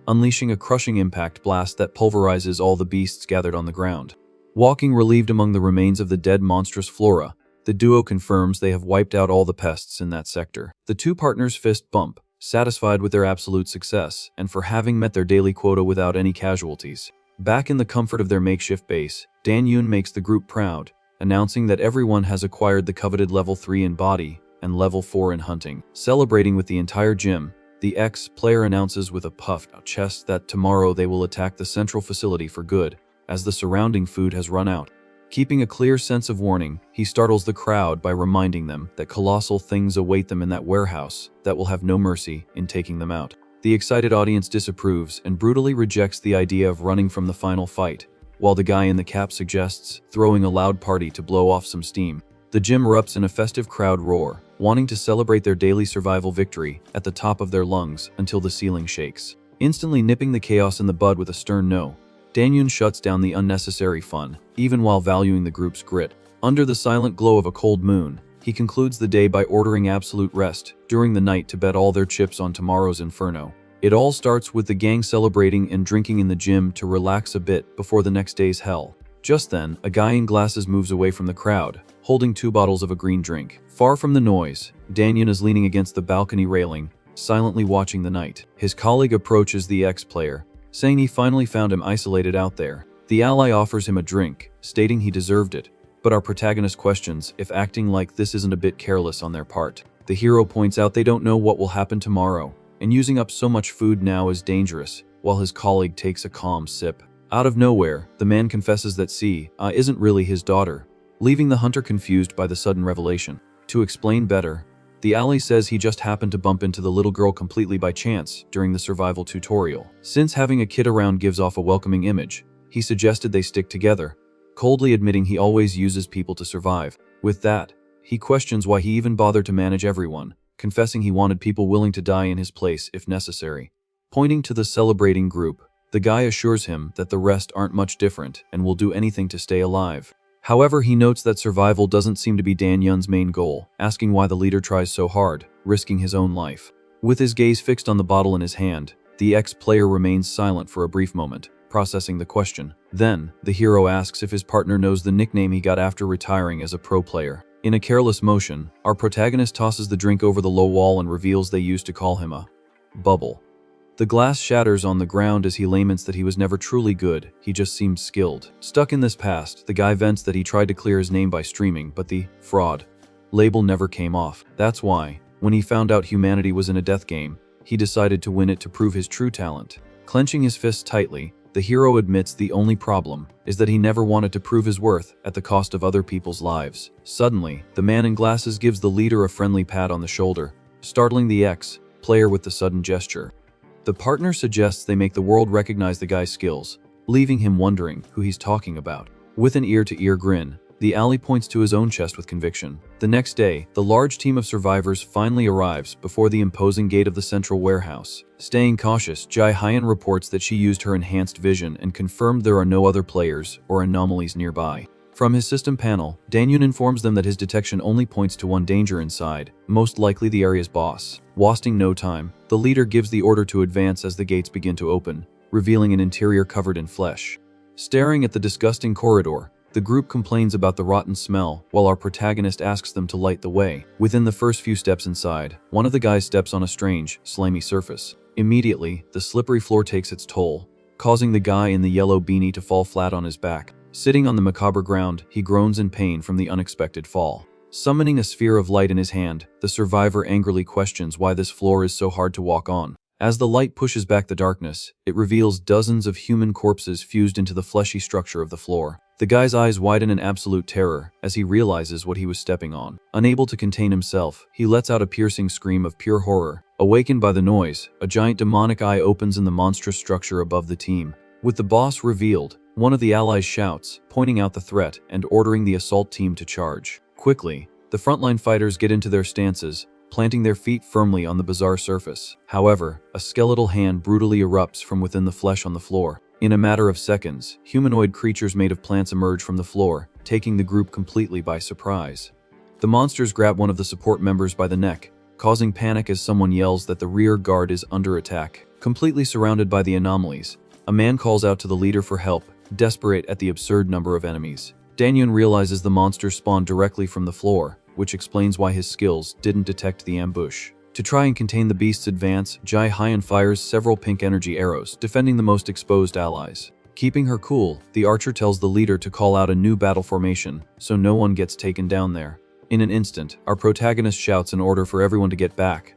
S1: unleashing a crushing impact blast that pulverizes all the beasts gathered on the ground. Walking relieved among the remains of the dead monstrous flora, the duo confirms they have wiped out all the pests in that sector. The two partners fist bump, satisfied with their absolute success, and for having met their daily quota without any casualties. Back in the comfort of their makeshift base, Dan Yoon makes the group proud, announcing that everyone has acquired the coveted level 3 in body and level 4 in hunting. Celebrating with the entire gym, the ex-player announces with a puffed chest that tomorrow they will attack the central facility for good, as the surrounding food has run out. Keeping a clear sense of warning, he startles the crowd by reminding them that colossal things await them in that warehouse that will have no mercy in taking them out. The excited audience disapproves and brutally rejects the idea of running from the final fight, while the guy in the cap suggests throwing a loud party to blow off some steam. The gym erupts in a festive crowd roar, wanting to celebrate their daily survival victory at the top of their lungs until the ceiling shakes. Instantly nipping the chaos in the bud with a stern no, Dan Yoon shuts down the unnecessary fun, even while valuing the group's grit. Under the silent glow of a cold moon, he concludes the day by ordering absolute rest during the night to bet all their chips on tomorrow's inferno. It all starts with the gang celebrating and drinking in the gym to relax a bit before the next day's hell. Just then, a guy in glasses moves away from the crowd, holding 2 bottles of a green drink. Far from the noise, Dan Yoon is leaning against the balcony railing, silently watching the night. His colleague approaches the ex-player, saying he finally found him isolated out there. The ally offers him a drink, stating he deserved it, but our protagonist questions if acting like this isn't a bit careless on their part. The hero points out they don't know what will happen tomorrow, and using up so much food now is dangerous, while his colleague takes a calm sip. Out of nowhere, the man confesses that C isn't really his daughter, leaving the hunter confused by the sudden revelation. To explain better, the ally says he just happened to bump into the little girl completely by chance during the survival tutorial. Since having a kid around gives off a welcoming image, he suggested they stick together, coldly admitting he always uses people to survive. With that, he questions why he even bothered to manage everyone, confessing he wanted people willing to die in his place if necessary. Pointing to the celebrating group, the guy assures him that the rest aren't much different and will do anything to stay alive. However, he notes that survival doesn't seem to be Dan Yun's main goal, asking why the leader tries so hard, risking his own life. With his gaze fixed on the bottle in his hand, the ex-player remains silent for a brief moment, processing the question. Then, the hero asks if his partner knows the nickname he got after retiring as a pro player. In a careless motion, our protagonist tosses the drink over the low wall and reveals they used to call him a bubble. The glass shatters on the ground as he laments that he was never truly good, he just seemed skilled. Stuck in this past, the guy vents that he tried to clear his name by streaming, but the fraud label never came off. That's why, when he found out humanity was in a death game, he decided to win it to prove his true talent. Clenching his fists tightly, the hero admits the only problem is that he never wanted to prove his worth at the cost of other people's lives. Suddenly, the man in glasses gives the leader a friendly pat on the shoulder, startling the ex-player with the sudden gesture. The partner suggests they make the world recognize the guy's skills, leaving him wondering who he's talking about. With an ear-to-ear grin, the ally points to his own chest with conviction. The next day, the large team of survivors finally arrives before the imposing gate of the central warehouse. Staying cautious, Jai Hyan reports that she used her enhanced vision and confirmed there are no other players or anomalies nearby. From his system panel, Danyun informs them that his detection only points to one danger inside, most likely the area's boss. Wasting no time, the leader gives the order to advance as the gates begin to open, revealing an interior covered in flesh. Staring at the disgusting corridor, the group complains about the rotten smell, while our protagonist asks them to light the way. Within the first few steps inside, one of the guys steps on a strange, slimy surface. Immediately, the slippery floor takes its toll, causing the guy in the yellow beanie to fall flat on his back. Sitting on the macabre ground, he groans in pain from the unexpected fall. Summoning a sphere of light in his hand, the survivor angrily questions why this floor is so hard to walk on. As the light pushes back the darkness, it reveals dozens of human corpses fused into the fleshy structure of the floor. The guy's eyes widen in absolute terror as he realizes what he was stepping on. Unable to contain himself, he lets out a piercing scream of pure horror. Awakened by the noise, a giant demonic eye opens in the monstrous structure above the team. With the boss revealed, one of the allies shouts, pointing out the threat and ordering the assault team to charge. Quickly, the frontline fighters get into their stances, planting their feet firmly on the bizarre surface. However, a skeletal hand brutally erupts from within the flesh on the floor. In a matter of seconds, humanoid creatures made of plants emerge from the floor, taking the group completely by surprise. The monsters grab one of the support members by the neck, causing panic as someone yells that the rear guard is under attack. Completely surrounded by the anomalies, a man calls out to the leader for help, desperate at the absurd number of enemies. Danyun realizes the monsters spawned directly from the floor, which explains why his skills didn't detect the ambush. To try and contain the beast's advance, Jai Hyan fires several pink energy arrows, defending the most exposed allies. Keeping her cool, the archer tells the leader to call out a new battle formation, so no one gets taken down there. In an instant, our protagonist shouts an order for everyone to get back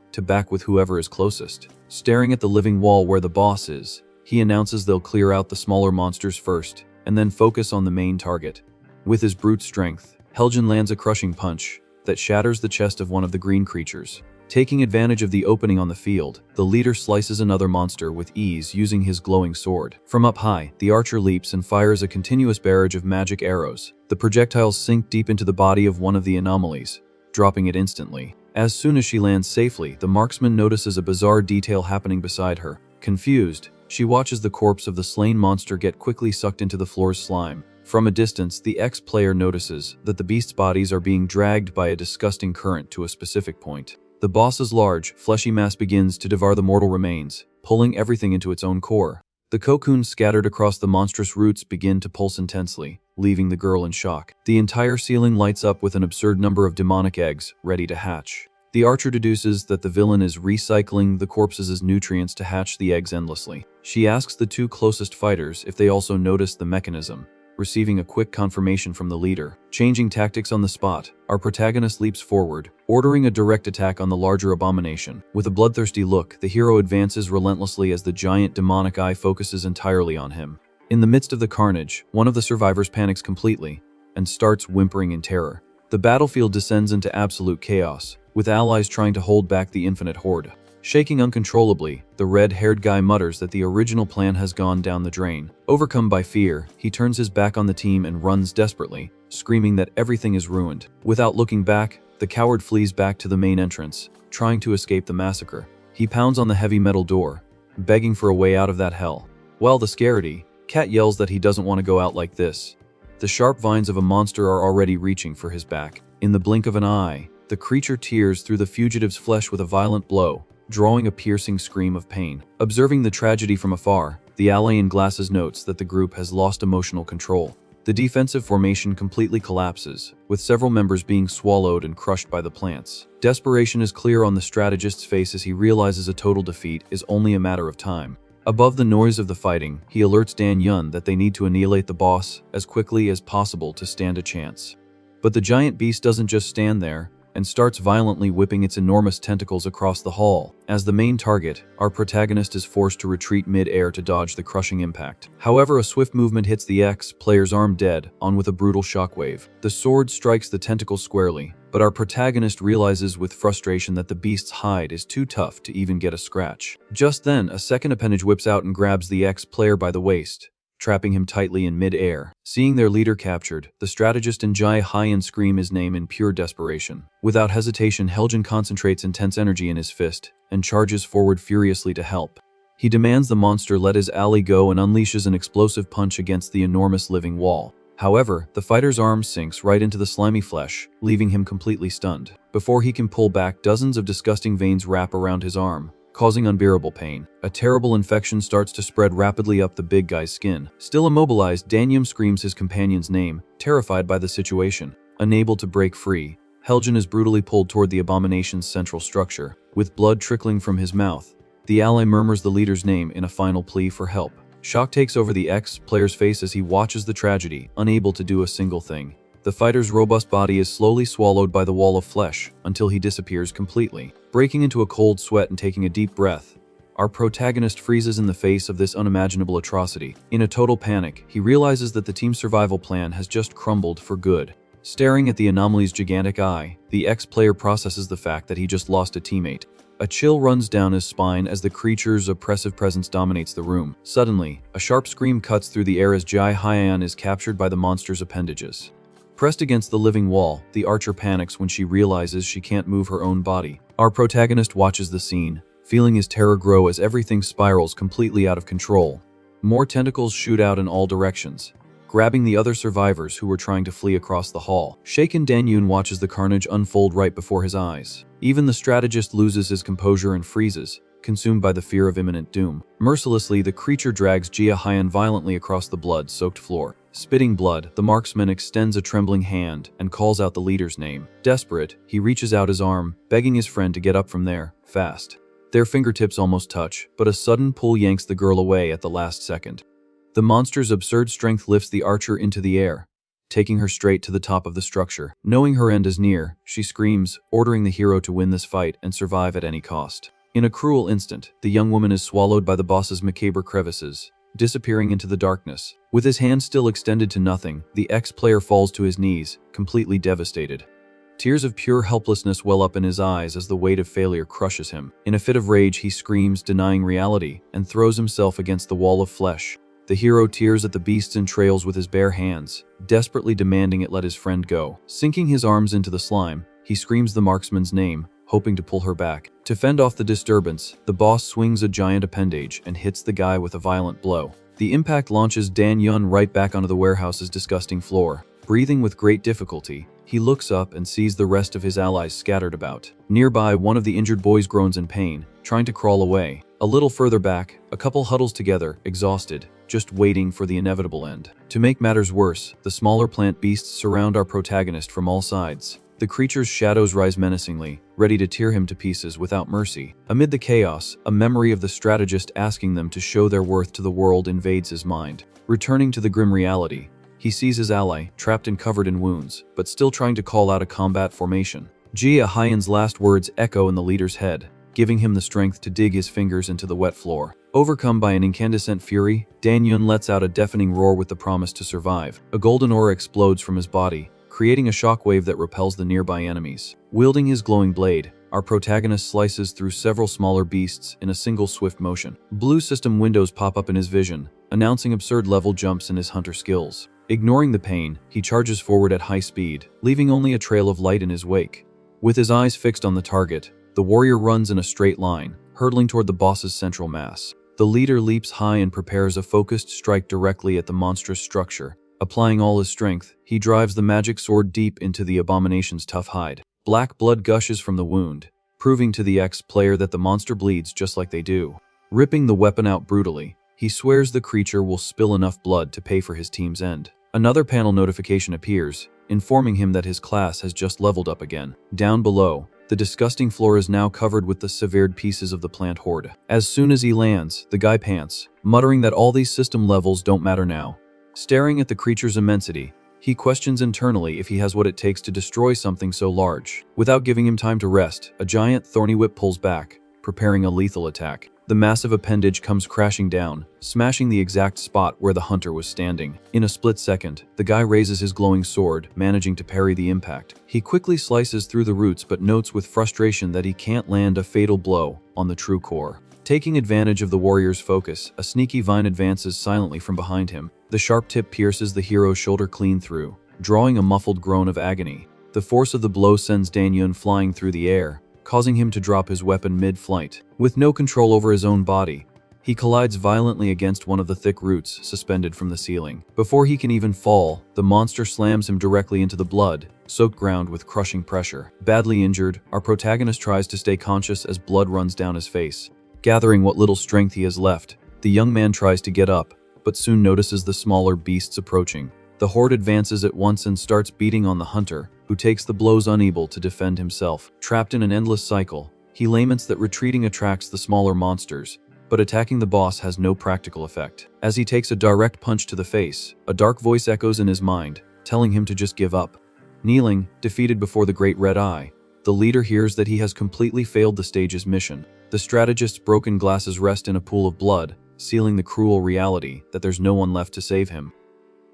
S1: with whoever is closest. Staring at the living wall where the boss is, he announces they'll clear out the smaller monsters first, and then focus on the main target. With his brute strength, Helgen lands a crushing punch that shatters the chest of one of the green creatures. Taking advantage of the opening on the field, the leader slices another monster with ease using his glowing sword. From up high, the archer leaps and fires a continuous barrage of magic arrows. The projectiles sink deep into the body of one of the anomalies, dropping it instantly. As soon as she lands safely, the marksman notices a bizarre detail happening beside her. Confused, she watches the corpse of the slain monster get quickly sucked into the floor's slime. From a distance, the ex-player notices that the beast's bodies are being dragged by a disgusting current to a specific point. The boss's large, fleshy mass begins to devour the mortal remains, pulling everything into its own core. The cocoons scattered across the monstrous roots begin to pulse intensely, leaving the girl in shock. The entire ceiling lights up with an absurd number of demonic eggs, ready to hatch. The archer deduces that the villain is recycling the corpses as nutrients to hatch the eggs endlessly. She asks the two closest fighters if they also notice the mechanism, receiving a quick confirmation from the leader. Changing tactics on the spot, our protagonist leaps forward, ordering a direct attack on the larger abomination. With a bloodthirsty look, the hero advances relentlessly as the giant demonic eye focuses entirely on him. In the midst of the carnage, one of the survivors panics completely and starts whimpering in terror. The battlefield descends into absolute chaos, with allies trying to hold back the infinite horde. Shaking uncontrollably, the red-haired guy mutters that the original plan has gone down the drain. Overcome by fear, he turns his back on the team and runs desperately, screaming that everything is ruined. Without looking back, the coward flees back to the main entrance, trying to escape the massacre. He pounds on the heavy metal door, begging for a way out of that hell. While the scaredy cat yells that he doesn't want to go out like this, the sharp vines of a monster are already reaching for his back. In the blink of an eye, the creature tears through the fugitive's flesh with a violent blow, drawing a piercing scream of pain. Observing the tragedy from afar, the ally in glasses notes that the group has lost emotional control. The defensive formation completely collapses, with several members being swallowed and crushed by the plants. Desperation is clear on the strategist's face as he realizes a total defeat is only a matter of time. Above the noise of the fighting, he alerts Danyun that they need to annihilate the boss as quickly as possible to stand a chance. But the giant beast doesn't just stand there, and starts violently whipping its enormous tentacles across the hall. As the main target, our protagonist is forced to retreat mid-air to dodge the crushing impact. However, a swift movement hits the ex-player's arm dead on with a brutal shockwave. The sword strikes the tentacle squarely, but our protagonist realizes with frustration that the beast's hide is too tough to even get a scratch. Just then, a second appendage whips out and grabs the ex-player by the waist, trapping him tightly in mid-air. Seeing their leader captured, the strategist and Jai Hyan scream his name in pure desperation. Without hesitation, Helgen concentrates intense energy in his fist and charges forward furiously to help. He demands the monster let his ally go and unleashes an explosive punch against the enormous living wall. However, the fighter's arm sinks right into the slimy flesh, leaving him completely stunned. Before he can pull back, dozens of disgusting veins wrap around his arm, causing unbearable pain. A terrible infection starts to spread rapidly up the big guy's skin. Still immobilized, Danyun screams his companion's name, terrified by the situation. Unable to break free, Helgen is brutally pulled toward the abomination's central structure. With blood trickling from his mouth, the ally murmurs the leader's name in a final plea for help. Shock takes over the ex-player's face as he watches the tragedy, unable to do a single thing. The fighter's robust body is slowly swallowed by the wall of flesh until he disappears completely. Breaking into a cold sweat and taking a deep breath, our protagonist freezes in the face of this unimaginable atrocity. In a total panic, he realizes that the team's survival plan has just crumbled for good. Staring at the anomaly's gigantic eye, the ex-player processes the fact that he just lost a teammate. A chill runs down his spine as the creature's oppressive presence dominates the room. Suddenly, a sharp scream cuts through the air as Yahello is captured by the monster's appendages. Pressed against the living wall, the archer panics when she realizes she can't move her own body. Our protagonist watches the scene, feeling his terror grow as everything spirals completely out of control. More tentacles shoot out in all directions, grabbing the other survivors who were trying to flee across the hall. Shaken Danyun watches the carnage unfold right before his eyes. Even the strategist loses his composure and freezes, consumed by the fear of imminent doom. Mercilessly, the creature drags Yahello violently across the blood-soaked floor. Spitting blood, the marksman extends a trembling hand and calls out the leader's name. Desperate, he reaches out his arm, begging his friend to get up from there, fast. Their fingertips almost touch, but a sudden pull yanks the girl away at the last second. The monster's absurd strength lifts the archer into the air, taking her straight to the top of the structure. Knowing her end is near, she screams, ordering the hero to win this fight and survive at any cost. In a cruel instant, the young woman is swallowed by the boss's macabre crevices, disappearing into the darkness. With his hand still extended to nothing, the ex-player falls to his knees, completely devastated. Tears of pure helplessness well up in his eyes as the weight of failure crushes him. In a fit of rage, he screams, denying reality, and throws himself against the wall of flesh. The hero tears at the beast's entrails with his bare hands, desperately demanding it let his friend go. Sinking his arms into the slime, he screams the marksman's name, hoping to pull her back. To fend off the disturbance, the boss swings a giant appendage and hits the guy with a violent blow. The impact launches Danyun right back onto the warehouse's disgusting floor. Breathing with great difficulty, he looks up and sees the rest of his allies scattered about. Nearby, one of the injured boys groans in pain, trying to crawl away. A little further back, a couple huddles together, exhausted, just waiting for the inevitable end. To make matters worse, the smaller plant beasts surround our protagonist from all sides. The creature's shadows rise menacingly, ready to tear him to pieces without mercy. Amid the chaos, a memory of the strategist asking them to show their worth to the world invades his mind. Returning to the grim reality, he sees his ally, trapped and covered in wounds, but still trying to call out a combat formation. Yahello's last words echo in the leader's head, giving him the strength to dig his fingers into the wet floor. Overcome by an incandescent fury, Danyun lets out a deafening roar with the promise to survive. A golden aura explodes from his body, creating a shockwave that repels the nearby enemies. Wielding his glowing blade, our protagonist slices through several smaller beasts in a single swift motion. Blue system windows pop up in his vision, announcing absurd level jumps in his hunter skills. Ignoring the pain, he charges forward at high speed, leaving only a trail of light in his wake. With his eyes fixed on the target, the warrior runs in a straight line, hurtling toward the boss's central mass. The leader leaps high and prepares a focused strike directly at the monstrous structure. Applying all his strength, he drives the magic sword deep into the abomination's tough hide. Black blood gushes from the wound, proving to the ex-player that the monster bleeds just like they do. Ripping the weapon out brutally, he swears the creature will spill enough blood to pay for his team's end. Another panel notification appears, informing him that his class has just leveled up again. Down below, the disgusting floor is now covered with the severed pieces of the plant horde. As soon as he lands, the guy pants, muttering that all these system levels don't matter now. Staring at the creature's immensity, he questions internally if he has what it takes to destroy something so large. Without giving him time to rest, a giant thorny whip pulls back, preparing a lethal attack. The massive appendage comes crashing down, smashing the exact spot where the hunter was standing. In a split second, the guy raises his glowing sword, managing to parry the impact. He quickly slices through the roots but notes with frustration that he can't land a fatal blow on the true core. Taking advantage of the warrior's focus, a sneaky vine advances silently from behind him. The sharp tip pierces the hero's shoulder clean through, drawing a muffled groan of agony. The force of the blow sends Danyun flying through the air, causing him to drop his weapon mid-flight. With no control over his own body, he collides violently against one of the thick roots suspended from the ceiling. Before he can even fall, the monster slams him directly into the blood-soaked ground with crushing pressure. Badly injured, our protagonist tries to stay conscious as blood runs down his face. Gathering what little strength he has left, the young man tries to get up, but soon notices the smaller beasts approaching. The horde advances at once and starts beating on the hunter, who takes the blows unable to defend himself. Trapped in an endless cycle, he laments that retreating attracts the smaller monsters, but attacking the boss has no practical effect. As he takes a direct punch to the face, a dark voice echoes in his mind, telling him to just give up. Kneeling, defeated before the Great Red Eye, the leader hears that he has completely failed the stage's mission. The strategist's broken glasses rest in a pool of blood, sealing the cruel reality that there's no one left to save him.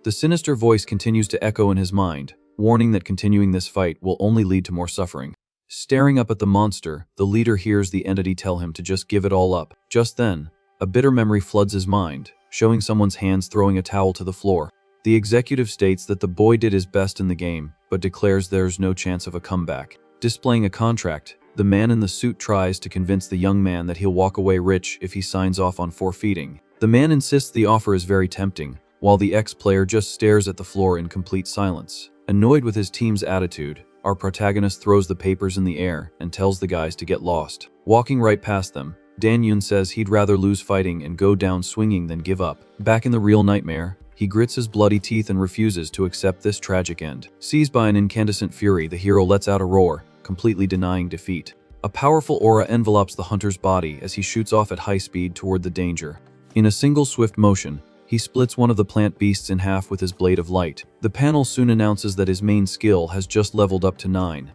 S1: The sinister voice continues to echo in his mind, warning that continuing this fight will only lead to more suffering. Staring up at the monster, the leader hears the entity tell him to just give it all up. Just then, a bitter memory floods his mind, showing someone's hands throwing a towel to the floor. The executive states that the boy did his best in the game, but declares there's no chance of a comeback. Displaying a contract, the man in the suit tries to convince the young man that he'll walk away rich if he signs off on forfeiting. The man insists the offer is very tempting, while the ex-player just stares at the floor in complete silence. Annoyed with his team's attitude, our protagonist throws the papers in the air and tells the guys to get lost. Walking right past them, Dan-yoon says he'd rather lose fighting and go down swinging than give up. Back in the real nightmare, he grits his bloody teeth and refuses to accept this tragic end. Seized by an incandescent fury, the hero lets out a roar, completely denying defeat. A powerful aura envelopes the hunter's body as he shoots off at high speed toward the danger. In a single swift motion, he splits one of the plant beasts in half with his blade of light. The panel soon announces that his main skill has just leveled up to 9.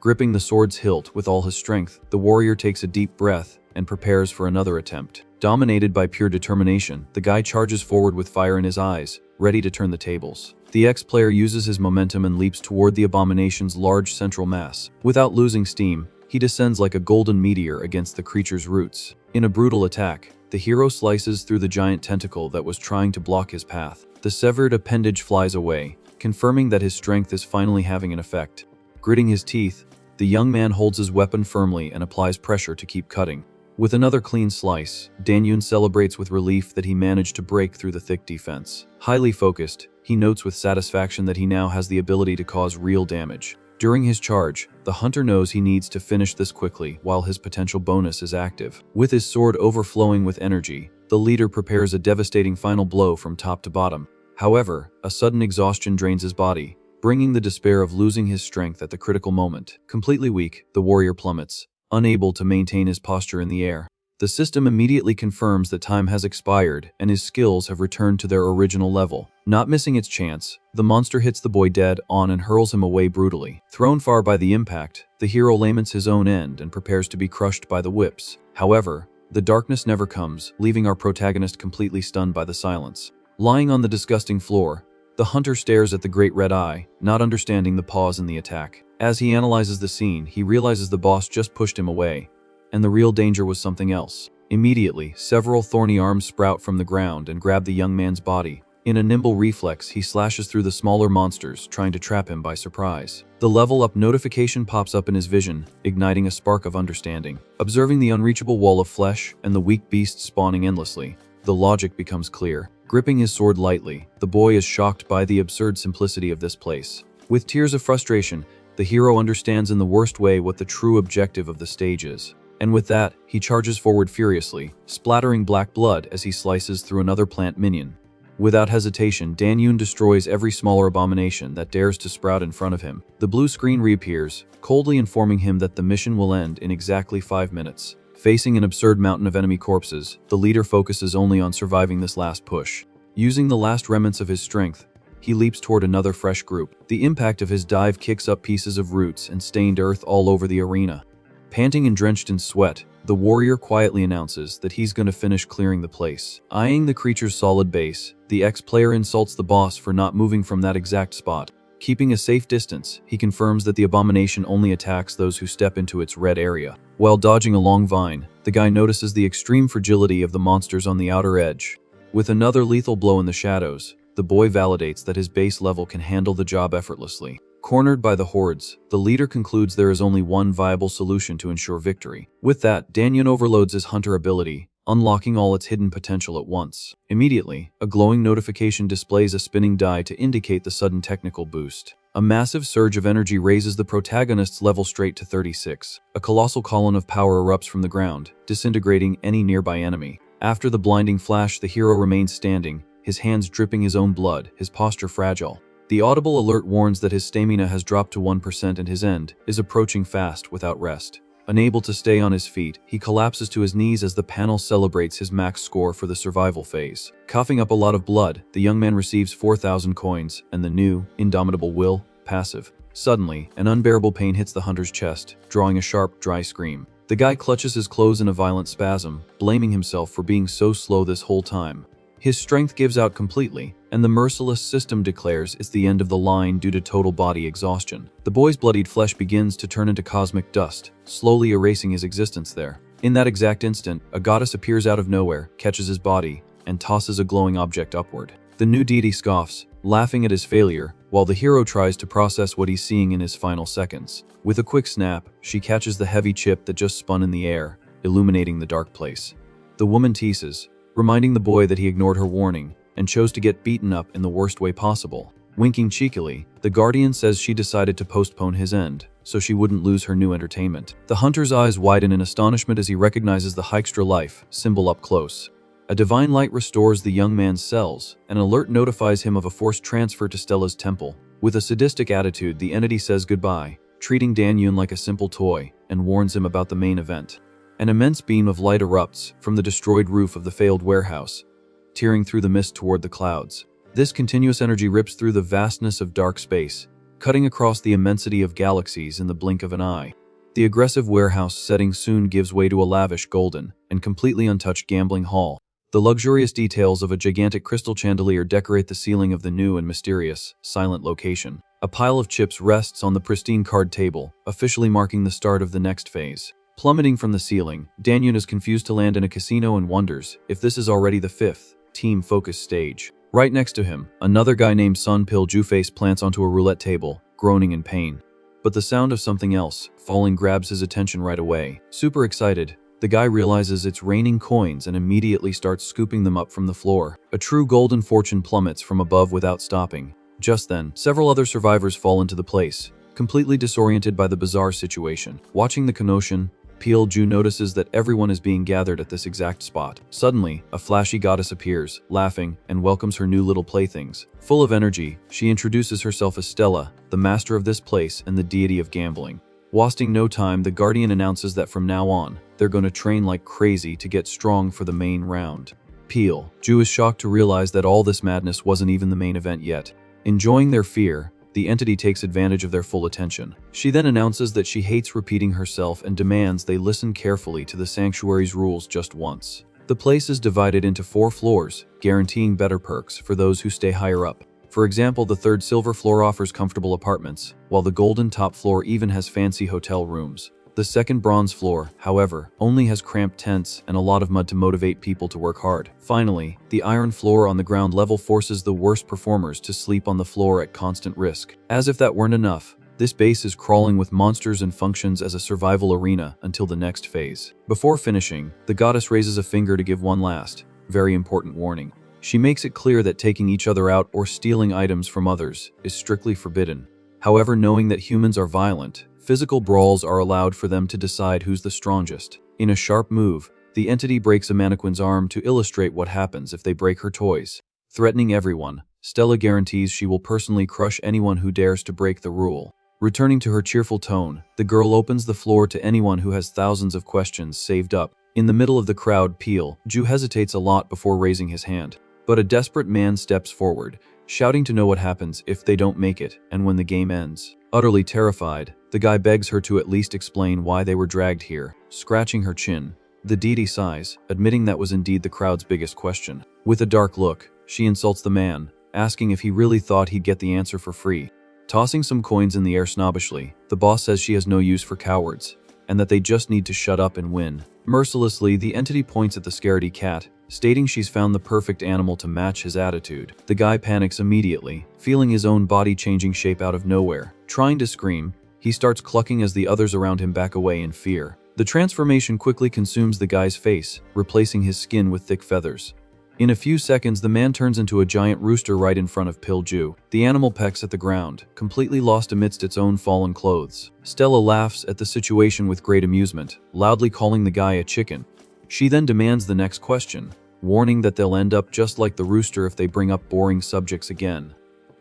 S1: Gripping the sword's hilt with all his strength, the warrior takes a deep breath and prepares for another attempt. Dominated by pure determination, the guy charges forward with fire in his eyes, ready to turn the tables. The ex-player uses his momentum and leaps toward the abomination's large central mass. Without losing steam, he descends like a golden meteor against the creature's roots. In a brutal attack, the hero slices through the giant tentacle that was trying to block his path. The severed appendage flies away, confirming that his strength is finally having an effect. Gritting his teeth, the young man holds his weapon firmly and applies pressure to keep cutting. With another clean slice, Dan-yoon celebrates with relief that he managed to break through the thick defense. Highly focused, he notes with satisfaction that he now has the ability to cause real damage. During his charge, the hunter knows he needs to finish this quickly while his potential bonus is active. With his sword overflowing with energy, the leader prepares a devastating final blow from top to bottom. However, a sudden exhaustion drains his body, bringing the despair of losing his strength at the critical moment. Completely weak, the warrior plummets, unable to maintain his posture in the air. The system immediately confirms that time has expired and his skills have returned to their original level. Not missing its chance, the monster hits the boy dead on and hurls him away brutally. Thrown far by the impact, the hero laments his own end and prepares to be crushed by the whips. However, the darkness never comes, leaving our protagonist completely stunned by the silence. Lying on the disgusting floor, the hunter stares at the Great Red Eye, not understanding the pause in the attack. As he analyzes the scene, he realizes the boss just pushed him away, and the real danger was something else. Immediately, several thorny arms sprout from the ground and grab the young man's body. In a nimble reflex, he slashes through the smaller monsters, trying to trap him by surprise. The level up notification pops up in his vision, igniting a spark of understanding. Observing the unreachable wall of flesh and the weak beast spawning endlessly, the logic becomes clear. Gripping his sword lightly, the boy is shocked by the absurd simplicity of this place. With tears of frustration, the hero understands in the worst way what the true objective of the stage is. And with that, he charges forward furiously, splattering black blood as he slices through another plant minion. Without hesitation, Dan-yoon destroys every smaller abomination that dares to sprout in front of him. The blue screen reappears, coldly informing him that the mission will end in exactly 5 minutes. Facing an absurd mountain of enemy corpses, the leader focuses only on surviving this last push. Using the last remnants of his strength, he leaps toward another fresh group. The impact of his dive kicks up pieces of roots and stained earth all over the arena. Panting and drenched in sweat, the warrior quietly announces that he's going to finish clearing the place. Eyeing the creature's solid base, the ex-player insults the boss for not moving from that exact spot. Keeping a safe distance, he confirms that the abomination only attacks those who step into its red area. While dodging a long vine, the guy notices the extreme fragility of the monsters on the outer edge. With another lethal blow in the shadows, the boy validates that his base level can handle the job effortlessly. Cornered by the hordes, the leader concludes there is only one viable solution to ensure victory. With that, Dan-yoon overloads his hunter ability, unlocking all its hidden potential at once. Immediately, a glowing notification displays a spinning die to indicate the sudden technical boost. A massive surge of energy raises the protagonist's level straight to 36. A colossal column of power erupts from the ground, disintegrating any nearby enemy. After the blinding flash, the hero remains standing, his hands dripping his own blood, his posture fragile. The audible alert warns that his stamina has dropped to 1% and his end is approaching fast without rest. Unable to stay on his feet, he collapses to his knees as the panel celebrates his max score for the survival phase. Coughing up a lot of blood, the young man receives 4,000 coins and the new, indomitable will, passive. Suddenly, an unbearable pain hits the hunter's chest, drawing a sharp, dry scream. The guy clutches his clothes in a violent spasm, blaming himself for being so slow this whole time. His strength gives out completely, and the merciless system declares it's the end of the line due to total body exhaustion. The boy's bloodied flesh begins to turn into cosmic dust, slowly erasing his existence there. In that exact instant, a goddess appears out of nowhere, catches his body, and tosses a glowing object upward. The new deity scoffs, laughing at his failure, while the hero tries to process what he's seeing in his final seconds. With a quick snap, she catches the heavy chip that just spun in the air, illuminating the dark place. The woman teases, reminding the boy that he ignored her warning and chose to get beaten up in the worst way possible. Winking cheekily, the guardian says she decided to postpone his end, so she wouldn't lose her new entertainment. The hunter's eyes widen in astonishment as he recognizes the Hykestra life symbol up close. A divine light restores the young man's cells, an alert notifies him of a forced transfer to Stella's temple. With a sadistic attitude, the entity says goodbye, treating Dan Yun like a simple toy, and warns him about the main event. An immense beam of light erupts from the destroyed roof of the failed warehouse, tearing through the mist toward the clouds. This continuous energy rips through the vastness of dark space, cutting across the immensity of galaxies in the blink of an eye. The aggressive warehouse setting soon gives way to a lavish golden and completely untouched gambling hall. The luxurious details of a gigantic crystal chandelier decorate the ceiling of the new and mysterious, silent location. A pile of chips rests on the pristine card table, officially marking the start of the next phase. Plummeting from the ceiling, Dan Yun is confused to land in a casino and wonders if this is already the fifth, team-focused stage. Right next to him, another guy named Sun Pil Juface plants onto a roulette table, groaning in pain. But the sound of something else falling grabs his attention right away. Super excited, the guy realizes it's raining coins and immediately starts scooping them up from the floor. A true golden fortune plummets from above without stopping. Just then, several other survivors fall into the place, completely disoriented by the bizarre situation. Watching the commotion, Pil Ju notices that everyone is being gathered at this exact spot. Suddenly, a flashy goddess appears, laughing, and welcomes her new little playthings. Full of energy, she introduces herself as Stella, the master of this place and the deity of gambling. Wasting no time, the guardian announces that from now on, they're going to train like crazy to get strong for the main round. Pil Ju is shocked to realize that all this madness wasn't even the main event yet. Enjoying their fear, the entity takes advantage of their full attention. She then announces that she hates repeating herself and demands they listen carefully to the sanctuary's rules just once. The place is divided into 4 floors, guaranteeing better perks for those who stay higher up. For example, the 3rd silver floor offers comfortable apartments, while the golden top floor even has fancy hotel rooms. The 2nd bronze floor, however, only has cramped tents and a lot of mud to motivate people to work hard. Finally, the iron floor on the ground level forces the worst performers to sleep on the floor at constant risk. As if that weren't enough, this base is crawling with monsters and functions as a survival arena until the next phase. Before finishing, the goddess raises a finger to give one last, very important warning. She makes it clear that taking each other out or stealing items from others is strictly forbidden. However, knowing that humans are violent, physical brawls are allowed for them to decide who's the strongest. In a sharp move, the entity breaks a mannequin's arm to illustrate what happens if they break her toys. Threatening everyone, Stella guarantees she will personally crush anyone who dares to break the rule. Returning to her cheerful tone, the girl opens the floor to anyone who has thousands of questions saved up. In the middle of the crowd, Pil Ju hesitates a lot before raising his hand. But a desperate man steps forward, shouting to know what happens if they don't make it and when the game ends. Utterly terrified, the guy begs her to at least explain why they were dragged here. Scratching her chin, the deity sighs, admitting that was indeed the crowd's biggest question. With a dark look, she insults the man, asking if he really thought he'd get the answer for free. Tossing some coins in the air snobbishly, the boss says she has no use for cowards, and that they just need to shut up and win. Mercilessly, the entity points at the scaredy cat, stating she's found the perfect animal to match his attitude. The guy panics immediately, feeling his own body changing shape out of nowhere. Trying to scream, he starts clucking as the others around him back away in fear. The transformation quickly consumes the guy's face, replacing his skin with thick feathers. In a few seconds, the man turns into a giant rooster right in front of Pil Ju. The animal pecks at the ground, completely lost amidst its own fallen clothes. Stella laughs at the situation with great amusement, loudly calling the guy a chicken. She then demands the next question, warning that they'll end up just like the rooster if they bring up boring subjects again.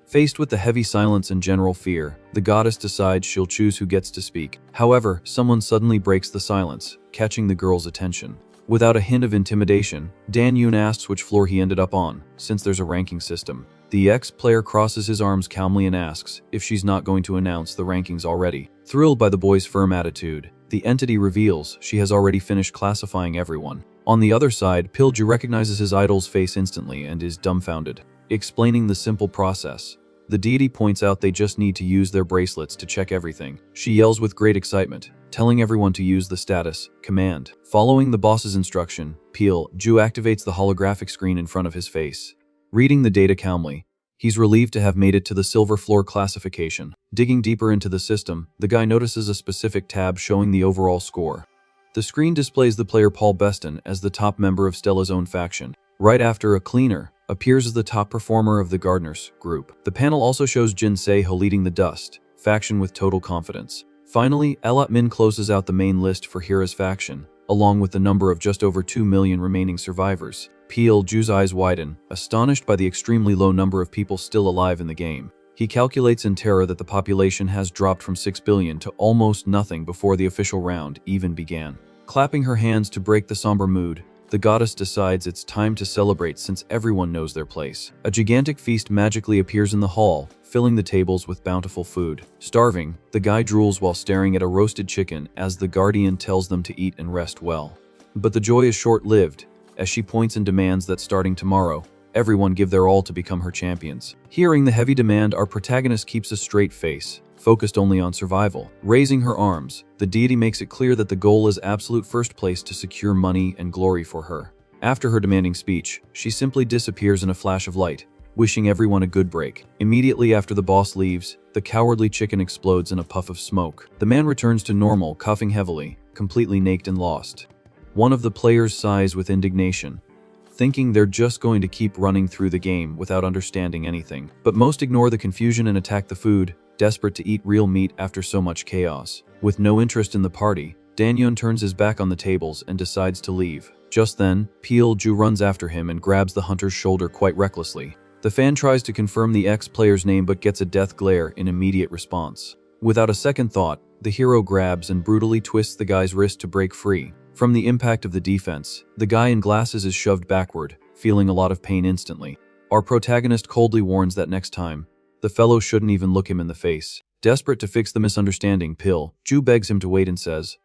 S1: Faced with the heavy silence and general fear, the goddess decides she'll choose who gets to speak. However, someone suddenly breaks the silence, catching the girl's attention. Without a hint of intimidation, Dan Yoon asks which floor he ended up on, since there's a ranking system. The ex-player crosses his arms calmly and asks if she's not going to announce the rankings already. Thrilled by the boy's firm attitude, the entity reveals she has already finished classifying everyone. On the other side, Pilju recognizes his idol's face instantly and is dumbfounded. Explaining the simple process, the deity points out they just need to use their bracelets to check everything. She yells with great excitement, telling everyone to use the status command. Following the boss's instruction, Pilju activates the holographic screen in front of his face. Reading the data calmly, he's relieved to have made it to the silver floor classification. Digging deeper into the system, the guy notices a specific tab showing the overall score. The screen displays the player Paul Beston as the top member of Stella's own faction. Right after, a cleaner appears as the top performer of the Gardeners group. The panel also shows Jin Seo leading the Dust faction with total confidence. Finally, Elat Min closes out the main list for Hira's faction, along with the number of just over 2 million remaining survivors. Pilju's eyes widen, astonished by the extremely low number of people still alive in the game. He calculates in terror that the population has dropped from 6 billion to almost nothing before the official round even began. Clapping her hands to break the somber mood, the goddess decides it's time to celebrate since everyone knows their place. A gigantic feast magically appears in the hall, filling the tables with bountiful food. Starving, the guy drools while staring at a roasted chicken as the guardian tells them to eat and rest well. But the joy is short-lived, as she points and demands that starting tomorrow, everyone give their all to become her champions. Hearing the heavy demand, our protagonist keeps a straight face, focused only on survival. Raising her arms, the deity makes it clear that the goal is absolute first place to secure money and glory for her. After her demanding speech, she simply disappears in a flash of light, wishing everyone a good break. Immediately after the boss leaves, the cowardly chicken explodes in a puff of smoke. The man returns to normal, coughing heavily, completely naked and lost. One of the players sighs with indignation, thinking they're just going to keep running through the game without understanding anything. But most ignore the confusion and attack the food, desperate to eat real meat after so much chaos. With no interest in the party, Dan-yeon turns his back on the tables and decides to leave. Just then, Pilju runs after him and grabs the hunter's shoulder quite recklessly. The fan tries to confirm the ex-player's name but gets a death glare in immediate response. Without a second thought, the hero grabs and brutally twists the guy's wrist to break free. From the impact of the defense, the guy in glasses is shoved backward, feeling a lot of pain instantly. Our protagonist coldly warns that next time, the fellow shouldn't even look him in the face. Desperate to fix the misunderstanding, Pilju begs him to wait and says,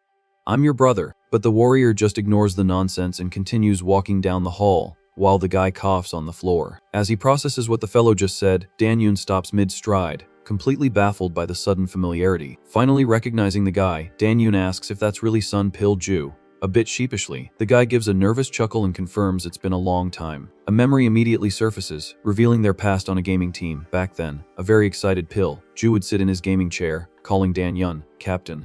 S1: "I'm your brother." But the warrior just ignores the nonsense and continues walking down the hall, while the guy coughs on the floor. As he processes what the fellow just said, Dan-yeon stops mid-stride, completely baffled by the sudden familiarity. Finally recognizing the guy, Dan-yeon asks if that's really son Pilju. A bit sheepishly, the guy gives a nervous chuckle and confirms it's been a long time. A memory immediately surfaces, revealing their past on a gaming team. Back then, a very excited Pilju would sit in his gaming chair, calling Dan-yeon Captain.